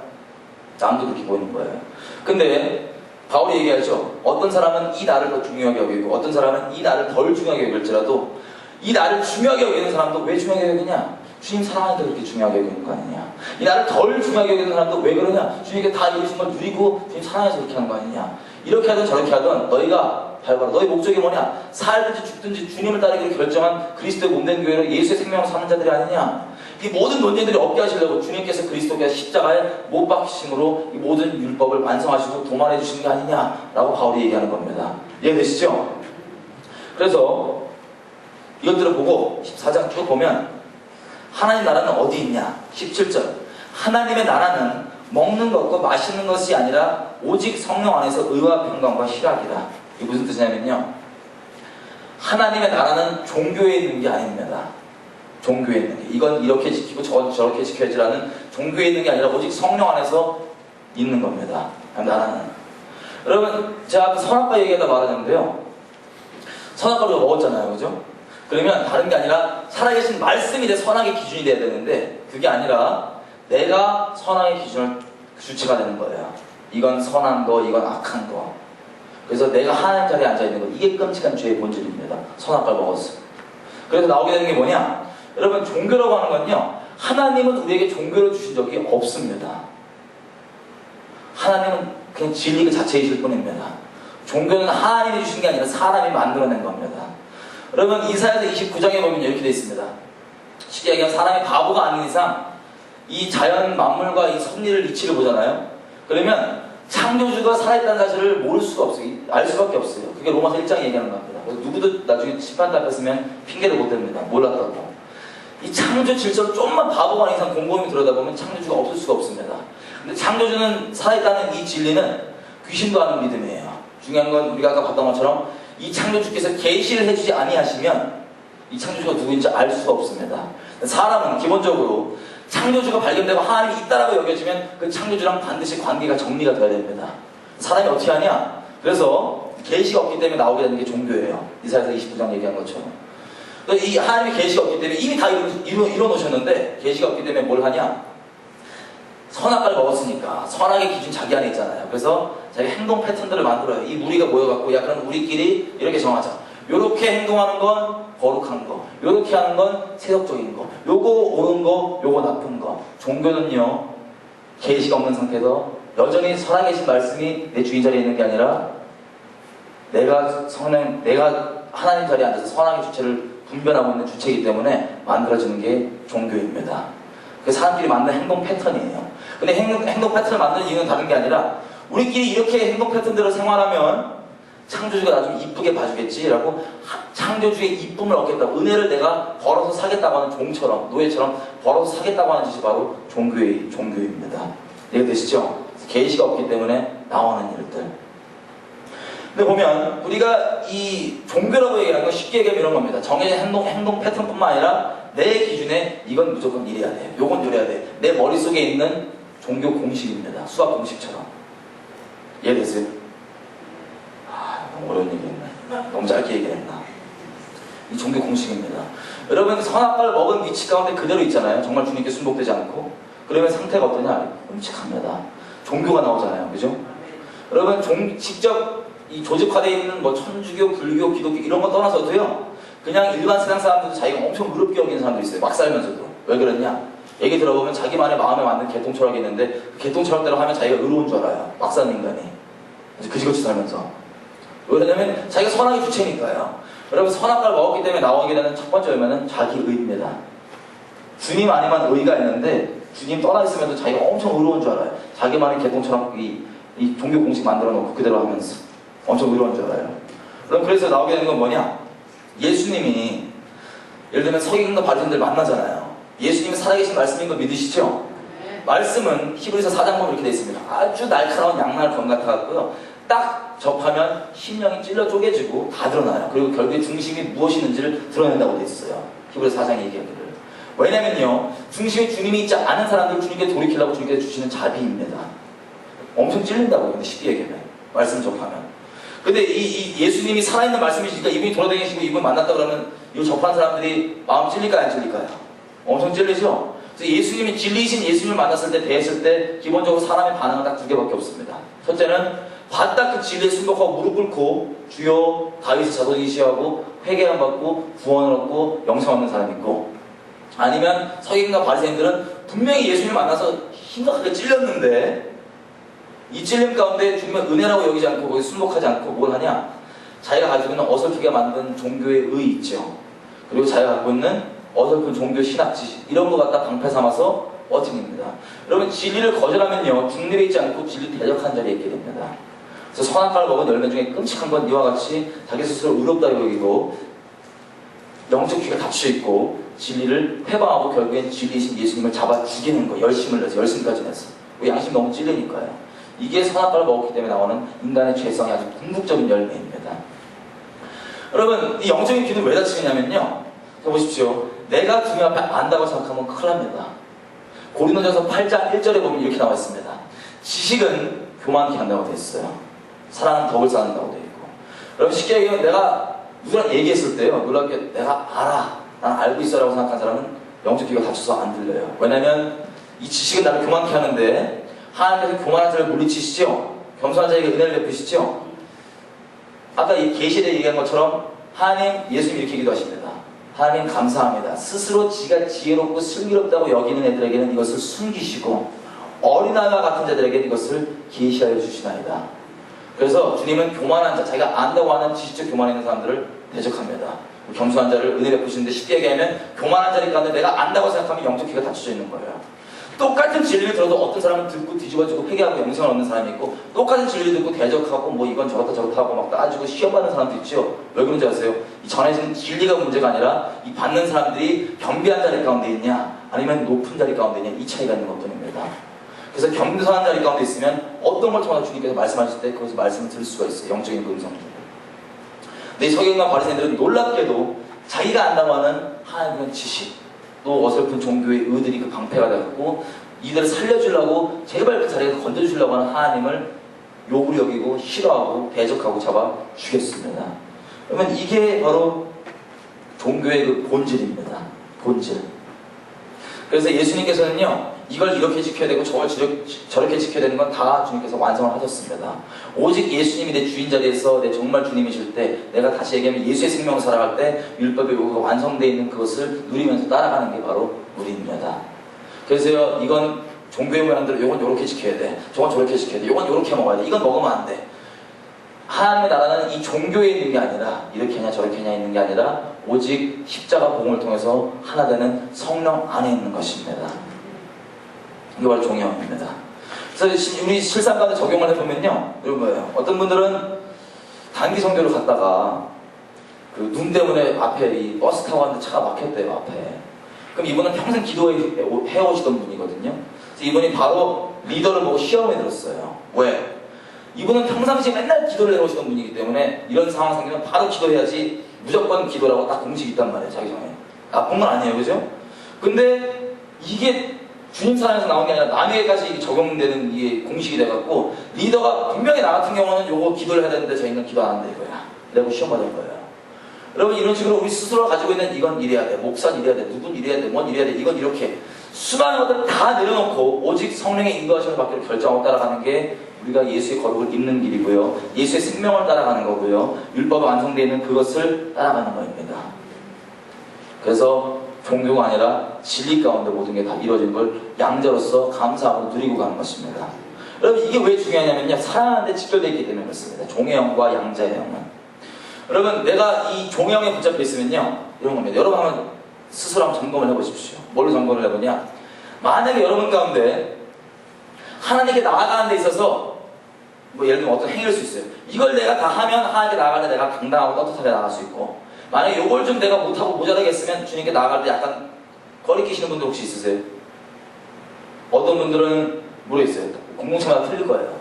남도 그렇게 보이는 거예요. 근데 바울이 얘기하죠. 어떤 사람은 이 나를 더 중요하게 여기고 어떤 사람은 이 나를 덜 중요하게 여길지라도 이 나를 중요하게 여기는 사람도 왜 중요하게 여기냐? 주님 사랑하니까 그렇게 중요하게 여기는 거 아니냐? 이 나를 덜 중요하게 여기는 사람도 왜 그러냐? 주님께 다 이루신 걸 누리고 주님 사랑해서 그렇게 하는 거 아니냐? 이렇게 하든 저렇게 하든 너희가 바로 너희 목적이 뭐냐? 살든지 죽든지 주님을 따르기로 결정한 그리스도의 몸된 교회로 예수의 생명을 사는 자들이 아니냐? 이 모든 논쟁들이 없게 하시려고 주님께서 그리스도께서 십자가에 못 박히심으로 이 모든 율법을 완성하시고 도말해 주신 게 아니냐라고 바울이 얘기하는 겁니다. 이해되시죠? 그래서 이것들을 보고 14장 쭉 보면 하나님 나라는 어디 있냐? 17절 하나님의 나라는 먹는 것과 마시는 것이 아니라 오직 성령 안에서 의와 평강과 희락이다. 이게 무슨 뜻이냐면요 하나님의 나라는 종교에 있는 게 아닙니다. 종교에 있는 게 이건 이렇게 지키고 저건 저렇게 지켜야지라는 종교에 있는 게 아니라 오직 성령 안에서 있는 겁니다. 나라는 여러분 제가 아까 선악과 얘기하다 말했는데요 선악과를 먹었잖아요. 그죠? 그러면 다른 게 아니라 살아계신 말씀이 내 선악의 기준이 돼야 되는데 그게 아니라 내가 선악의 기준을 주체가 되는 거예요. 이건 선한 거, 이건 악한 거. 그래서 내가 하나님 자리에 앉아있는 거 이게 끔찍한 죄의 본질입니다. 선악과를 먹었어. 그래서 나오게 되는 게 뭐냐? 여러분 종교라고 하는 건요 하나님은 우리에게 종교를 주신 적이 없습니다. 하나님은 그냥 진리 그 자체이실 뿐입니다. 종교는 하나님이 주신 게 아니라 사람이 만들어낸 겁니다. 여러분 이사야서 29장에 보면 이렇게 되어 있습니다. 쉽게 얘기하면 사람이 바보가 아닌 이상 이 자연 만물과 이 섭리를 이치를 보잖아요. 그러면 창조주가 살아있다는 사실을 모를 수가 없어요. 알 수밖에 없어요. 그게 로마서 1장에 얘기하는 겁니다. 그래서 누구도 나중에 심판대 앞에 서면 핑계를 못 댑니다. 몰랐다고. 이 창조 질서를 좀만 바보가 아닌 이상 곰곰이 들여다보면 창조주가 없을 수가 없습니다. 근데 창조주는 살아있다는 이 진리는 귀신도 아는 믿음이에요. 중요한 건 우리가 아까 봤던 것처럼 이 창조주께서 계시를 해주지 아니하시면 이 창조주가 누구인지 알 수가 없습니다. 사람은 기본적으로 창조주가 발견되고 하나님이 있다라고 여겨지면 그 창조주랑 반드시 관계가 정리가 되어야 됩니다. 사람이 어떻게 하냐? 그래서 계시가 없기 때문에 나오게 되는 게 종교예요. 이사야서 29장 얘기한 것처럼. 이 하나님의 계시가 없기 때문에 이미 다 이뤄놓으셨는데 계시가 없기 때문에 뭘 하냐? 선악과를 먹었으니까 선악의 기준 자기 안에 있잖아요. 그래서 자기 행동 패턴들을 만들어요. 이 무리가 모여갖고 야 그럼 우리끼리 이렇게 정하자. 요렇게 행동하는 건 거룩한 거, 요렇게 하는 건 세속적인 거, 요거 옳은 거, 요거 나쁜 거. 종교는요 계시가 없는 상태에서 여전히 살아계신 말씀이 내 주인 자리에 있는 게 아니라 내가 하나님 자리에 앉아서 선악의 주체를 분별하고 있는 주체이기 때문에 만들어지는 게 종교입니다. 그 사람끼리 만드는 행동 패턴이에요. 근데 행동 패턴을 만드는 이유는 다른 게 아니라 우리끼리 이렇게 행동 패턴대로 생활하면 창조주가 나중에 이쁘게 봐주겠지라고 창조주의 이쁨을 얻겠다고 은혜를 내가 벌어서 사겠다고 하는 종처럼 노예처럼 벌어서 사겠다고 하는 짓이 바로 종교입니다. 이해되시죠? 계시가 없기 때문에 나오는 일들. 근데 보면 우리가 이 종교라고 얘기하는 건 쉽게 얘기하면 이런 겁니다. 정해진 행동 패턴뿐만 아니라 내 기준에 이건 무조건 이래야 돼. 요건 이래야 돼. 내 머릿속에 있는 종교 공식입니다. 수학 공식처럼. 이해되세요? 너무 어려운 얘기했나? 너무 짧게 얘기했나? 이 종교 공식입니다. 여러분 선악과를 먹은 위치 가운데 그대로 있잖아요. 정말 주님께 순복되지 않고. 그러면 상태가 어떠냐? 끔찍합니다. 종교가 나오잖아요. 그죠? 여러분 직접 이 조직화되어 있는 뭐 천주교, 불교, 기독교 이런 거 떠나서도요. 그냥 일반 세상 사람들도 자기가 엄청 무릎 꿇어 여기는 사람도 있어요. 막 살면서도. 왜 그러냐? 얘기 들어보면 자기만의 마음에 맞는 개통철학이 있는데 그 개통철학대로 하면 자기가 의로운 줄 알아요. 막 사는 인간이. 그지같이 살면서. 왜냐면 자기가 선악의 주체니까요. 여러분 선악과를 먹었기 때문에 나오게 되는 첫 번째 열매는 자기의입니다. 주님 아니면 의가 있는데 주님 떠나 있으면 자기가 엄청 의로운 줄 알아요. 자기만의 계통처럼 이 종교 공식 만들어 놓고 그대로 하면서 엄청 의로운 줄 알아요. 그럼 그래서 나오게 되는 건 뭐냐? 예수님이 예를 들면 서기관과 바리새인들 만나잖아요. 예수님이 살아계신 말씀인 거 믿으시죠? 말씀은 히브리서 4장 보면 이렇게 되어 있습니다. 아주 날카로운 양날 검 같아갖고요. 딱 접하면 심령이 찔러 쪼개지고 다 드러나요. 그리고 결국에 중심이 무엇이 있는지를 드러낸다고 되어 있어요. 히브리서 4장 얘기하기를. 왜냐면요, 중심에 주님이 있지 않은 사람들 주님께 돌이키려고 주님께서 주시는 자비입니다. 엄청 찔린다고요. 근데 쉽게 얘기하면 말씀 접하면. 근데 이 예수님이 살아있는 말씀이시니까 이분이 돌아다니시고 이분 만났다 그러면 이거 접한 사람들이 마음 찔릴까요? 안 찔릴까요? 엄청 찔리죠? 그래서 예수님이 진리이신 예수님을 만났을 때 대했을 때 기본적으로 사람의 반응은 딱 두 개밖에 없습니다. 첫째는 바짝 그 진리에 순복하고 무릎 꿇고 주여 다윗의 자손이시하고 회개 안 받고 구원을 얻고 영생 얻는 사람이 있고, 아니면 서기관과 바리새인들은 분명히 예수님을 만나서 심각하게 찔렸는데 이 찔림 가운데 주님의 은혜라고 여기지 않고 거기 순복하지 않고 뭘 하냐? 자기가 가지고 있는 어설프게 만든 종교의 의 있죠. 그리고 자기가 갖고 있는 어설픈 종교 신학 지식 이런 거 갖다 방패 삼아서 버팁니다. 여러분 진리를 거절하면요 중립에 있지 않고 진리 대적한 자리에 있게 됩니다. 그래서 선악과를 먹은 열매 중에 끔찍한 건 이와 같이 자기 스스로 의롭다고 여기고 영적 귀가 닫혀 있고 진리를 회방하고 결국엔 진리이신 예수님을 잡아 죽이는 거, 열심을 내서 열심까지 내서 양심 너무 찔리니까요. 이게 선악과를 먹었기 때문에 나오는 인간의 죄성이 아주 궁극적인 열매입니다. 여러분 이 영적인 귀는 왜 닫히냐면요, 보십시오. 내가 주님 앞에 안다고 생각하면 큰일 납니다. 고린도전서 8장 1절에 보면 이렇게 나와 있습니다. 지식은 교만케 한다고 되어 있어요. 사랑은 덕을 쌓는다고 되어 있고. 여러분 쉽게 얘기하면 내가 누구랑 얘기했을 때요, 놀랍게 내가 알아, 난 알고 있어라고 생각한 사람은 영적 귀가 닫혀서 안 들려요. 왜냐면 이 지식은 나를 교만케 하는데 하나님께서 교만한 자를 물리치시죠. 겸손한 자에게 은혜를 베푸시죠. 아까 이 계시에 얘기한 것처럼 하나님, 예수님 이렇게 기도하십니다. 하나님 감사합니다. 스스로 지가 지혜롭고 슬기롭다고 여기는 애들에게는 이것을 숨기시고 어린아이와 같은 자들에게는 이것을 계시하여 주시나이다. 그래서 주님은 교만한 자, 자기가 안다고 하는 지식적 교만에 있는 사람들을 대적합니다. 겸손한 자를 은혜 베푸시는데 쉽게 얘기하면 교만한 자리 가운데 내가 안다고 생각하면 영적 귀가 닫혀져 있는 거예요. 똑같은 진리를 들어도 어떤 사람은 듣고 뒤집어지고 회개하고 영생을 얻는 사람이 있고, 똑같은 진리를 듣고 대적하고 뭐 이건 저렇다 저렇다 하고 막 따지고 시험받는 사람도 있죠. 왜 그런지 아세요? 이 전해지는 진리가 문제가 아니라 이 받는 사람들이 겸비한 자리 가운데 있냐 아니면 높은 자리 가운데 있냐, 이 차이가 있는 것뿐입니다. 그래서 겸손한 자리 가운데 있으면 어떤 걸 통해서 주님께서 말씀하실 때 거기서 말씀을 들을 수가 있어요. 영적인 음성들. 근데 이 서기관과 바리새인들은 놀랍게도 자기가 안다고 하는 하나님의 지식, 또 어설픈 종교의 의들이 그 방패가 되었고, 이들을 살려주려고 제발 그 자리에서 건져주려고 하는 하나님을 욕으로 여기고 싫어하고 대적하고 잡아 죽였습니다. 그러면 이게 바로 종교의 그 본질입니다. 본질. 그래서 예수님께서는요, 이걸 이렇게 지켜야 되고 저걸 저렇게 지켜야 되는 건 다 주님께서 완성을 하셨습니다. 오직 예수님이 내 주인 자리에서 내 정말 주님이실 때, 내가 다시 얘기하면 예수의 생명을 살아갈 때 율법의 요구가 완성되어 있는 그것을 누리면서 따라가는 게 바로 우리입니다. 그래서요, 이건 종교의 모양대로 이건 이렇게 지켜야 돼, 저건 저렇게 지켜야 돼, 이건 이렇게 먹어야 돼, 이건 먹으면 안 돼. 하나님의 나라는 이 종교에 있는 게 아니라 이렇게 하냐 저렇게 하냐 있는 게 아니라 오직 십자가 복음을 통해서 하나 되는 성령 안에 있는 것입니다. 이게 바로 종교입니다. 그래서 우리 실상 가운데 적용을 해보면요, 이런 거예요. 어떤 분들은 단기 성교를 갔다가 그 눈 때문에 앞에 이 버스 타고 왔는데 차가 막혔대요, 앞에. 그럼 이분은 평생 기도해 오시던 분이거든요. 그래서 이분이 바로 리더를 보고 시험에 들었어요. 왜? 이분은 평상시에 맨날 기도를 해오시던 분이기 때문에 이런 상황 생기면 바로 기도해야지, 무조건 기도라고 딱 공식이 있단 말이에요, 자기 성에. 나쁜 건 아니에요, 그죠? 근데 이게 주님 사랑에서 나온 게 아니라 남에게까지 적용되는 이게 공식이 돼갖고, 리더가 분명히 나 같은 경우는 요거 기도를 해야 되는데 저희는 기도 안 한다 이거야. 내고 시험 받은 거예요. 여러분 이런 식으로 우리 스스로가 가지고 있는 이건 이래야 돼, 목사는 이래야 돼, 누군 이래야 돼, 뭔 이래야 돼, 이건 이렇게 수많은 것들 다 내려놓고 오직 성령의 인도하심을 받기로 결정하고 따라가는 게 우리가 예수의 거룩을 입는 길이고요, 예수의 생명을 따라가는 거고요, 율법이 완성되어 있는 그것을 따라가는 것입니다. 그래서 종교가 아니라 진리 가운데 모든 게 다 이루어진 걸 양자로서 감사하고 누리고 가는 것입니다. 여러분 이게 왜 중요하냐면요, 사랑하는데 직결되어 있기 때문에 그렇습니다. 종의 영과 양자의 영은. 여러분 내가 이 종의 영에 붙잡혀 있으면요, 이런 겁니다. 여러분 한번 스스로 한번 점검을 해보십시오. 뭘로 점검을 해보냐? 만약에 여러분 가운데 하나님께 나아가는 데 있어서 뭐 예를 들면 어떤 행위일 수 있어요. 이걸 내가 다 하면 하나님께 나아갈 때 내가 당당하고 떳떳하게 나아갈 수 있고, 만약에 이걸 좀 내가 못하고 모자라게 했으면 주님께 나아갈 때 약간 거리끼시는 분들 혹시 있으세요? 어떤 분들은 모르겠어요. 공동체마다 틀릴 거예요.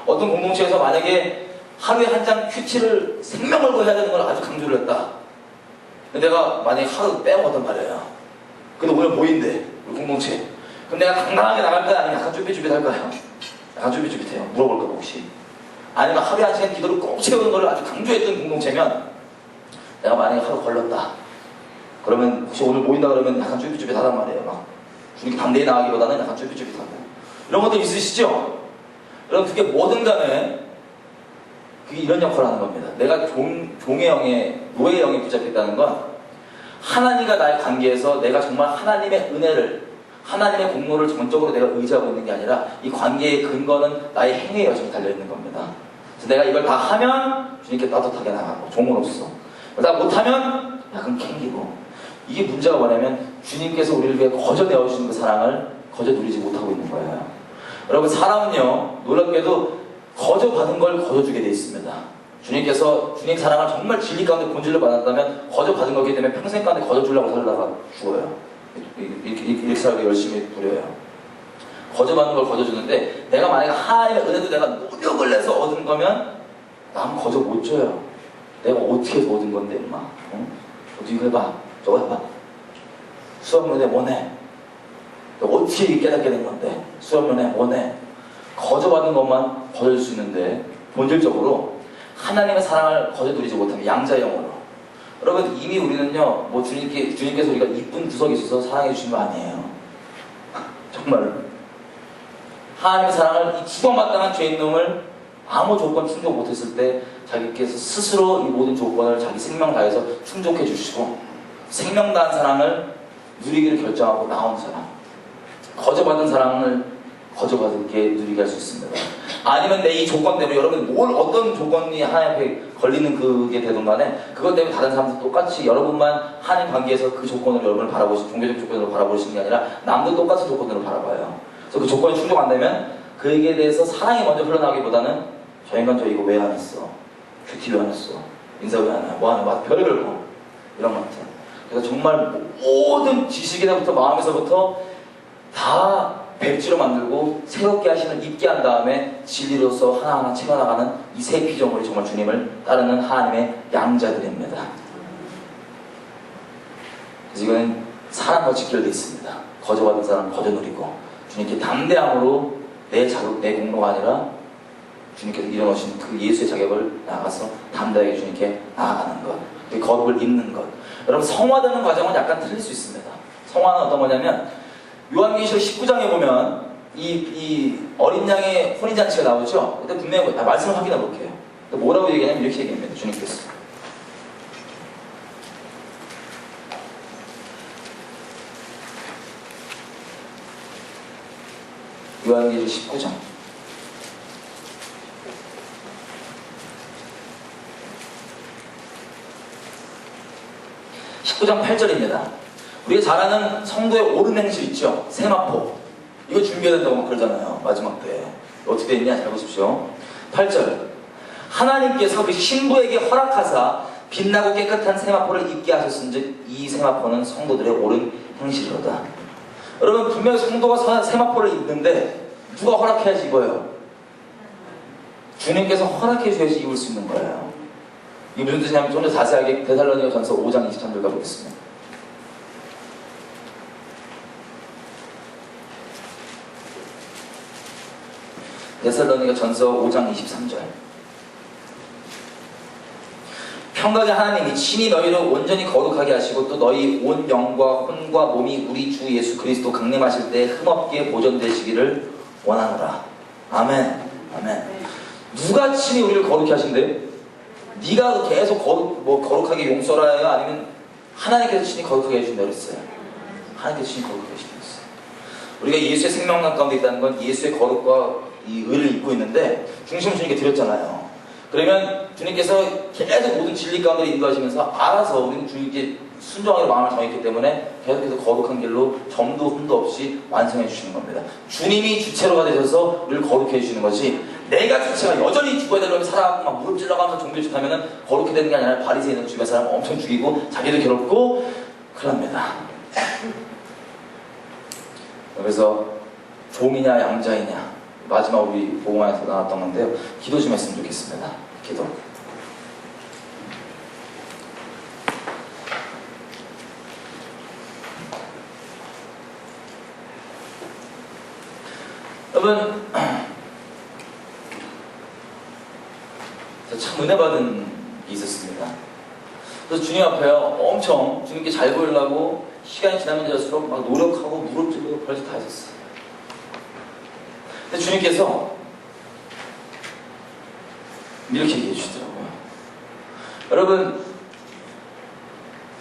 어떤 공동체에서 만약에 하루에 한 장 큐티를 생명 걸고 해야 되는 걸 아주 강조를 했다. 근데 내가 만약에 하루 빼먹었단 말이에요. 근데 오늘 모인대, 우리 공동체. 그럼 내가 당당하게 나갈까요? 아니면 약간 쭈삣쭈삣할까요? 약간 쭈삣쭈삣해요. 물어볼까 혹시. 아니면 하루에 한 시간 기도를 꼭 채우는 걸 아주 강조했던 공동체면, 내가 만약에 하루 걸렸다. 그러면 혹시 오늘 모인다 그러면 약간 쭈삣쭈삣하단 말이에요. 막 주님께 담대히 나가기보다는 약간 쭈삣쭈삣하고. 이런 것도 있으시죠? 여러분, 그게 뭐든 간에 그게 이런 역할을 하는 겁니다. 내가 종의 영에, 노예의 영에 붙잡혔다는 건 하나님과 나의 관계에서 내가 정말 하나님의 은혜를, 하나님의 공로를 전적으로 내가 의지하고 있는 게 아니라 이 관계의 근거는 나의 행위에 여전히 달려있는 겁니다. 그래서 내가 이걸 다 하면 주님께 따뜻하게 나가고 종으로서, 나 못하면 약간 캥기고. 이게 문제가 뭐냐면 주님께서 우리를 위해 거저 내어주신 그 사랑을 거저 누리지 못하고 있는 거예요. 여러분, 사람은요 놀랍게도 거저 받은 걸 거저 주게 돼 있습니다. 주님께서 주님 사랑을 정말 진리 가운데 본질로 받았다면 거저 받은 거기 때문에 평생 가운데 거저 주려고 살다가 죽어요. 이렇게 살고 열심히 부려요. 거저 받는 걸 거저 주는데, 내가 만약에 하나님의 은혜도 내가 노력을 내서 얻은 거면 난 거저 못 줘요. 내가 어떻게 해서 얻은 건데 임마. 어디 이거 해봐, 저거 해봐. 수업문에 뭐네, 어떻게 깨닫게 된 건데 수업문에 뭐네. 거저 받은 것만 거저 줄 수 있는데, 본질적으로 하나님의 사랑을 거저 누리지 못하면 양자의 영으로. 여러분, 이미 우리는요 뭐 주님께서 우리가 이쁜 구석이 있어서 사랑해 주신 거 아니에요. 정말 하나님의 사랑을, 이 추방마땅한 죄인놈을 아무 조건 충족 못했을 때 자기께서 스스로 이 모든 조건을 자기 생명 다해서 충족해 주시고, 생명 다한 사랑을 누리기를 결정하고 나온 사람, 거저 받은 사랑을 거저 받게 누리게 할 수 있습니다. 아니면 내 이 조건 때문에, 여러분 어떤 조건이 하나님 앞에 걸리는 그게 되든 간에 그것 때문에 다른 사람들 똑같이 여러분만 하나님 관계에서 그 조건으로 여러분을 바라보시, 종교적 조건으로 바라보시는 게 아니라 남도 똑같은 조건으로 바라봐요. 그래서 그 조건이 충족 안 되면 그에게 대해서 사랑이 먼저 흘러나기보다는 저 인간 저 이거 왜 안 했어? 큐티 왜 안 했어? 인사 왜 안 해? 뭐 하는 거야? 별의별 거. 이런 것들. 그래서 정말 모든 지식에서부터 마음에서부터 다 백지로 만들고 새롭게 하시는, 입게 한 다음에 진리로서 하나하나 채워나가는 이 세 피조물이 정말 주님을 따르는 하나님의 양자들입니다. 그래서 이거는 사랑과 직결되어 있습니다. 거저 받은 사람 거저 누리고, 주님께 담대함으로 내 자격, 내 공로가 아니라 주님께서 일어나신 그 예수의 자격을 나가서 담대하게 주님께 나아가는 것, 그 거룩을 입는 것. 여러분, 성화되는 과정은 약간 틀릴 수 있습니다. 성화는 어떤 거냐면, 요한계시록 19장에 보면 이 어린 양의 혼인잔치가 나오죠. 그때 분명히 말씀을 확인해 볼게요. 뭐라고 얘기하냐면 이렇게 얘기합니다. 주님께서 요한계시록 19장 19장 8절입니다. 우리가 잘 아는 성도의 옳은 행실 있죠? 세마포. 이거 준비해야 된다고 막 그러잖아요. 마지막 때. 어떻게 됐냐? 잘 보십시오. 8절. 하나님께서 그 신부에게 허락하사 빛나고 깨끗한 세마포를 입게 하셨은즉 이 세마포는 성도들의 옳은 행실이로다. 여러분, 분명히 성도가 세마포를 입는데 누가 허락해야지 입어요? 주님께서 허락해 주셔야지 입을 수 있는 거예요. 이게 무슨 뜻이냐면 좀 더 자세하게 데살로니가전서 5장 23절 가보겠습니다. 데살로니가전서 5장 23절. 평강의 하나님이 친히 너희를 온전히 거룩하게 하시고 또 너희 온 영과 혼과 몸이 우리 주 예수 그리스도 강림하실 때 흠없게 보존되시기를 원하노라. 아멘. 아멘. 누가 친히 우리를 거룩히 하신대? 네가 계속 거룩하게 용서라 해요? 아니면 하나님께서 친히 거룩하게 해준다고 그랬어요? 하나님께서 친히 거룩하게 해준다고 그랬어요. 우리가 예수의 생명력 가운데 있다는 건 예수의 거룩과 이 의를 입고 있는데 중심을 주님께 드렸잖아요. 그러면 주님께서 계속 모든 진리 가운데 인도하시면서 알아서 우리는 주님께 순종하기로 마음을 정했기 때문에 계속해서 거룩한 길로 점도 흠도 없이 완성해 주시는 겁니다. 주님이 주체로가 되셔서 우리를 거룩해 주시는 거지, 내가 주체가 여전히 죽어야 되려고 살아가고 막 무릎 찔러가면서 종교짓 하면은 거룩해 되는 게 아니라 바리새인은 주변 사람 엄청 죽이고 자기도 괴롭고 큰일 납니다. 그래서 종이냐 양자이냐, 마지막 우리 복음화에서 나왔던 건데요. 기도 좀 했으면 좋겠습니다. 기도. 여러분, 참 은혜 받은 게 있었습니다. 그래서 주님 앞에요, 엄청 주님께 잘 보이려고 시간이 지나면 지날수록 막 노력하고 무릎 꿇고 벌써 다 했었어요. 근데 주님께서 이렇게 얘기해 주시더라고요. 여러분,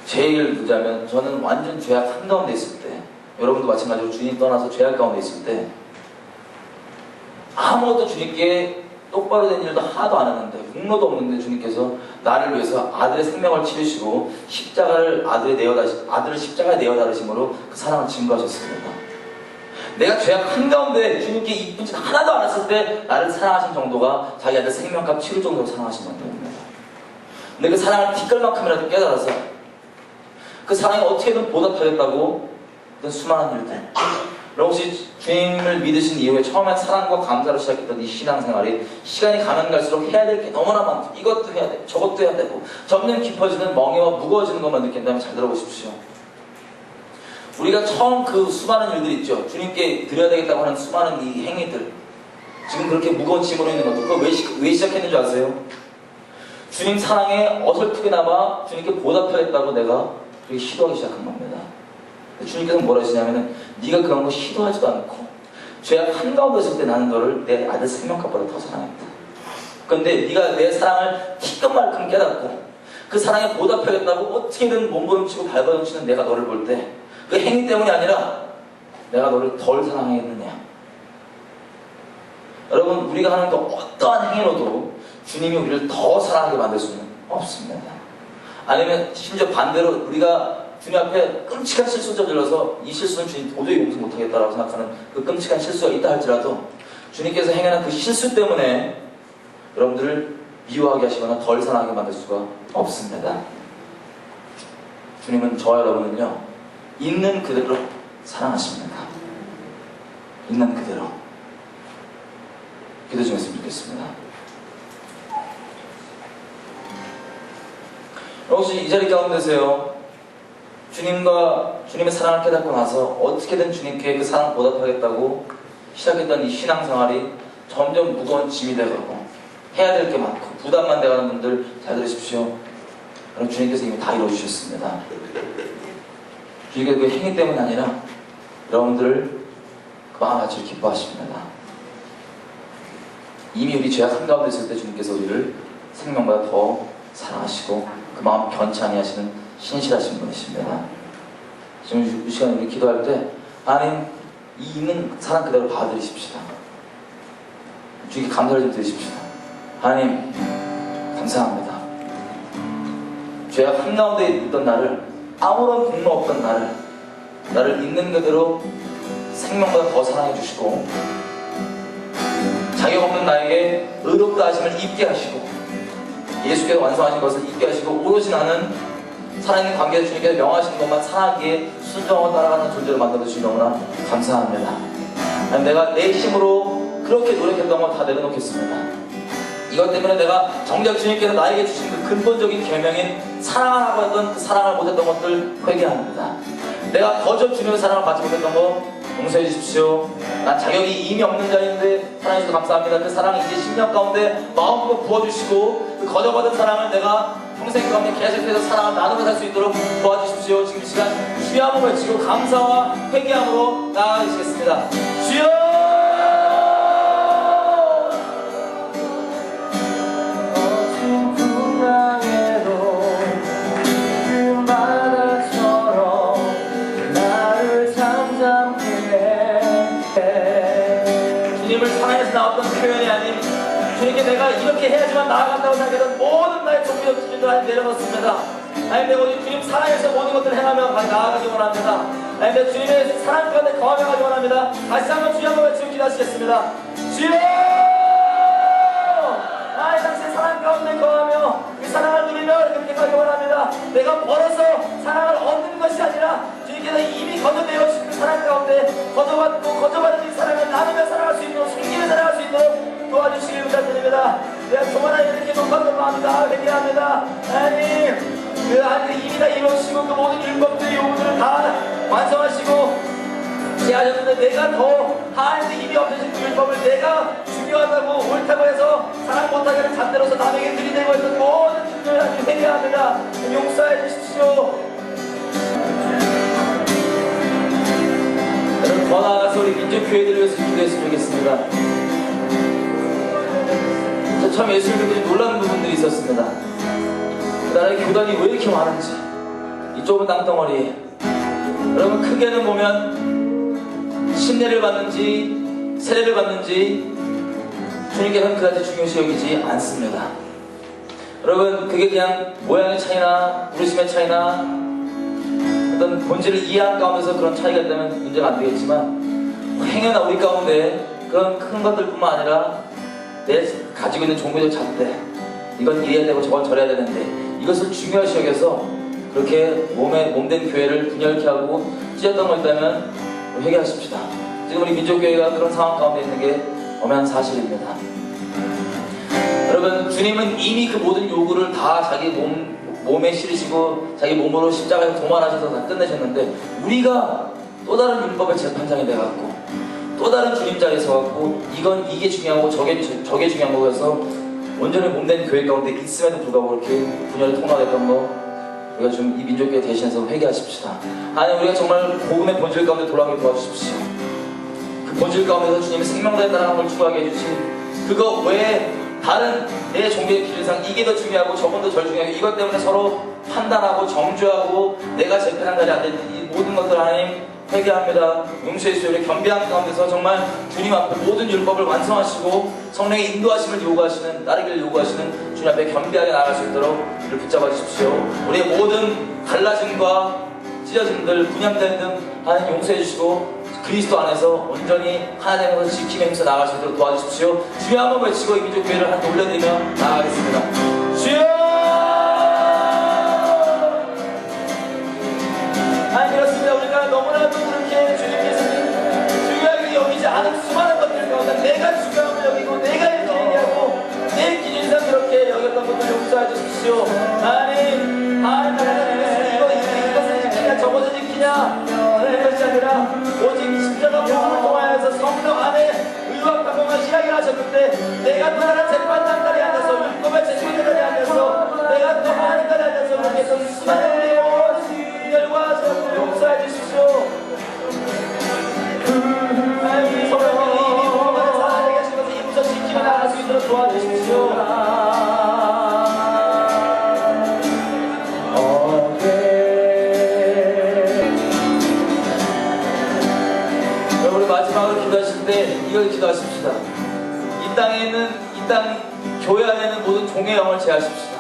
제 얘기를 듣자면 저는 완전 죄악 한가운데 있을 때, 여러분도 마찬가지로 주님 떠나서 죄악 가운데 있을 때 아무것도 주님께 똑바로 된 일도 하나도 안 했는데, 공로도 없는데 주님께서 나를 위해서 아들의 생명을 치르시고 십자가를 아들을 십자가에 내어 달으심으로 그 사랑을 증거하셨습니다. 내가 죄악 한가운데 주님께 이쁜 짓 하나도 안 했을 때 나를 사랑하신 정도가 자기 아들 생명값 치를 정도로 사랑하신 겁니다. 근데 그 사랑을 티끌만큼이라도 깨달아서 그 사랑이 어떻게든 보답하겠다고 어떤 수많은 일들, 혹시 주님을 믿으신 이후에 처음엔 사랑과 감사로 시작했던 이 신앙생활이 시간이 가면 갈수록 해야 될 게 너무나 많고, 이것도 해야 돼, 저것도 해야 되고, 점점 깊어지는 멍해와 무거워지는 것만 느낀다면 잘 들어보십시오. 우리가 처음 그 수많은 일들 있죠. 주님께 드려야 되겠다고 하는 수많은 이 행위들, 지금 그렇게 무거운 짐으로 있는 것도, 그거 왜 시작했는 줄 아세요? 주님 사랑에 어설프게나마 주님께 보답하겠다고 내가 그렇게 시도하기 시작한 겁니다. 주님께서 뭐라 하시냐면은, 네가 그런 거 시도하지도 않고 죄악 한가운데 있을 때 나는 너를 내 아들 생명값보다 더 사랑했다. 그런데 네가 내 사랑을 티끌만큼 깨닫고 그 사랑에 보답하겠다고 어떻게든 몸부림치고 발버둥치는 내가 너를 볼 때 그 행위 때문이 아니라 내가 너를 덜 사랑하겠느냐. 여러분, 우리가 하는 그 어떠한 행위로도 주님이 우리를 더 사랑하게 만들 수는 없습니다. 아니면 심지어 반대로 우리가 주님 앞에 끔찍한 실수를 저질러서 이 실수는 주님 도저히 용서 못하겠다라고 생각하는 그 끔찍한 실수가 있다 할지라도 주님께서 행하는 그 실수 때문에 여러분들을 미워하게 하시거나 덜 사랑하게 만들 수가 없습니다. 주님은 저와 여러분은요, 있는 그대로 사랑하십니다. 있는 그대로. 기도 좀 했으면 좋겠습니다. 혹시 이 자리 가운데세요, 주님과 주님의 사랑을 깨닫고 나서 어떻게든 주님께 그 사랑 보답하겠다고 시작했던 이 신앙생활이 점점 무거운 짐이 되고 해야 될 게 많고 부담만 돼가는 분들 잘 들으십시오. 여러분, 주님께서 이미 다 이루어주셨습니다. 주님께서 그 행위 때문이 아니라 여러분들을 그 마음같이 기뻐하십니다. 이미 우리 죄악 한가운데 있을 때 주님께서 우리를 생명보다 더 사랑하시고 그 마음 견찮이 하시는 신실하신 분이십니다. 지금 이 시간에 우리 기도할 때 하나님, 이 있는 사랑 그대로 받아들이십시다. 주님께 감사를 좀 드리십시다. 하나님, 감사합니다. 죄악 한가운데 있던 나를, 아무런 공로 없던 나를 있는 그대로 생명보다 더 사랑해 주시고 자격 없는 나에게 의롭다 하심을 입게 하시고 예수께서 완성하신 것을 입게 하시고 오롯이 나는 살아있는 관계에서 주님께서 명하신 것만 사랑하기에 순종하고 따라가는 존재로 만들어주시니 너무나 감사합니다. 내가 내 힘으로 그렇게 노력했던 건 다 내려놓겠습니다. 이것 때문에 내가 정작 주님께서 나에게 주신 그 근본적인 계명인 사랑하라고 했던 그 사랑을 못했던 것들 회개합니다. 내가 거저 주님의 사랑을 받지 못했던 거 용서해 주십시오. 난 자격이 이미 없는 자인데 사랑해 주셔서 감사합니다. 그 사랑이 이제 10년 가운데 마음껏 부어주시고 그 거저받은 사랑을 내가 평생 가운데 계속해서 사랑을 나누며 살 수 있도록 도와주십시오. 지금 이 시간 주여 한번 외치고 감사와 회개함으로 나아가시겠습니다. 주여! 주님을 사랑해서 나왔던 표현이 아닌 주님께 내가 이렇게 해야지만 나아간다고 생각했던 모든 나의 종교적 기준을 내려놓습니다. 하나님 내 오직 주님 사랑에서 모든 것들을 행하며 나아가기 원합니다. 하나님 내 주님의 사랑 가운데 거하며 가기 원합니다. 다시 한번 주여 한번 외치고 기도하시겠습니다. 주여! 나의 당신의 사랑 가운데 거하며 그 사랑을 누리며 그렇게 가기 원합니다. 내가 벌어서 사랑을 얻는 것이 아니라 주님께서 이미 거저되어주신 그 사랑 가운데 거저받고 거저받은 이 사랑을 나누며 살아갈 수 있도록 생기며 살아갈 수 있도록 도와주시길 부탁드립니다. 내가 정말 이렇게 높아도 마음다 회개합니다. 하나님 그 하나님 이미 다 이루시고 그 모든 율법들의 요구들을 다 완성하시고 제하셨는데 내가 더 하나님의 힘이 없으신 그 율법을 내가 중요하다고 옳다고 해서 사랑 못하게 하는 잣대로서 남에게 들이대고 있던 모든 짓을 하나님 회개합니다. 용서해 주십시오. 여러분 더 나아가서 우리 민족교회들을 위해서 기도했으면 좋겠습니다. 저 참 예수를 믿고 놀라는 부분들이 있었습니다. 나라의 교단이 왜 이렇게 많은지 이 좁은 땅덩어리에 여러분 크게는 보면 신뢰를 받는지 세례를 받는지 주님께서는 그다지 중요시 여기지 않습니다. 여러분 그게 그냥 모양의 차이나 부르심의 차이나 어떤 본질을 이해한 가운데서 그런 차이가 있다면 문제가 안 되겠지만 행여나 우리 가운데 그런 큰 것들뿐만 아니라 내 가지고 있는 종교적 잣대 이건 이래야 되고 저건 저래야 되는데 이것을 중요시 여겨서 그렇게 몸된 교회를 분열케 하고 찢었던 거 있다면 회개하십시다. 지금 우리 민족교회가 그런 상황 가운데 있는 게 엄연한 사실입니다. 여러분 주님은 이미 그 모든 요구를 다 자기 몸에 실으시고 자기 몸으로 십자가에서 도말하셔서 다 끝내셨는데 우리가 또 다른 율법의 재판장이 돼갖고 또 다른 주님 자리에 서갖고 이게 중요하고 저게 중요한 거고 해서 온전히 몸된 교회 가운데 있음에도 불구하고 이렇게 분열이 통과됐던 거 우리가 좀 이 민족교회 대신해서 회개하십시다. 아니 우리가 정말 복음의 본질 가운데 돌아가게 도와주십시오. 그 본질 가운데서 주님의 생명을 따라가는 걸 추구하게 해주신 그거 외에 다른 내 종교의 기준상 이게 더 중요하고 저건 더 덜 중요하고 이것 때문에 서로 판단하고 정죄하고 내가 재판한 자리 안 되는 이 모든 것들 하나님 회개합니다. 용서해 주시오. 우리 겸비한 가운데서 정말 주님 앞에 모든 율법을 완성하시고 성령의 인도하심을 요구하시는 따르기를 요구하시는 주님 앞에 겸비하게 나아갈 수 있도록 우리를 붙잡아 주십시오. 우리의 모든 갈라짐과 찢어짐들 분양된 등 하나님 용서해 주시고 그리스도 안에서 온전히 하나님을 지키며 행사 나아갈 수 있도록 도와주십시오. 주여 한번 외치고 이 민족교회를 한 번 올려드리며 나아가겠습니다. 주여! 아니 그렇습니다. 우리가 너무나도 그렇게 주님께서는 중요하게 여기지 않은 수많은 것들 가운데 내가 중요한 걸 여기고 내가 이렇게 얘기하고 내 기준상 그렇게 여겼던 것들 용서해 주십시오. 하나님 이것을 지키냐 저것을 지키냐 그런 것이 아니라 오직 십자가 복음을 통하여서 성령 안에 의와 감동을 이야기를 하셨는데 내가 또 다른 재판장 자리에 앉아서 율법의 재판장 자리에 앉아서 내가 또 하나님 자리에 앉아서 그렇게 수많은 우리의 분열과 저것을 용서해 주십시오. 하나님 성령님이 이미 복음을 사랑하게 하신 것을 이부터 지키며 나갈 수 있도록 도와주십시오. 마지막으로 기도하실 때 이걸 기도하십시다. 이 땅 교회 안에는 모든 종의 영을 제하십시다.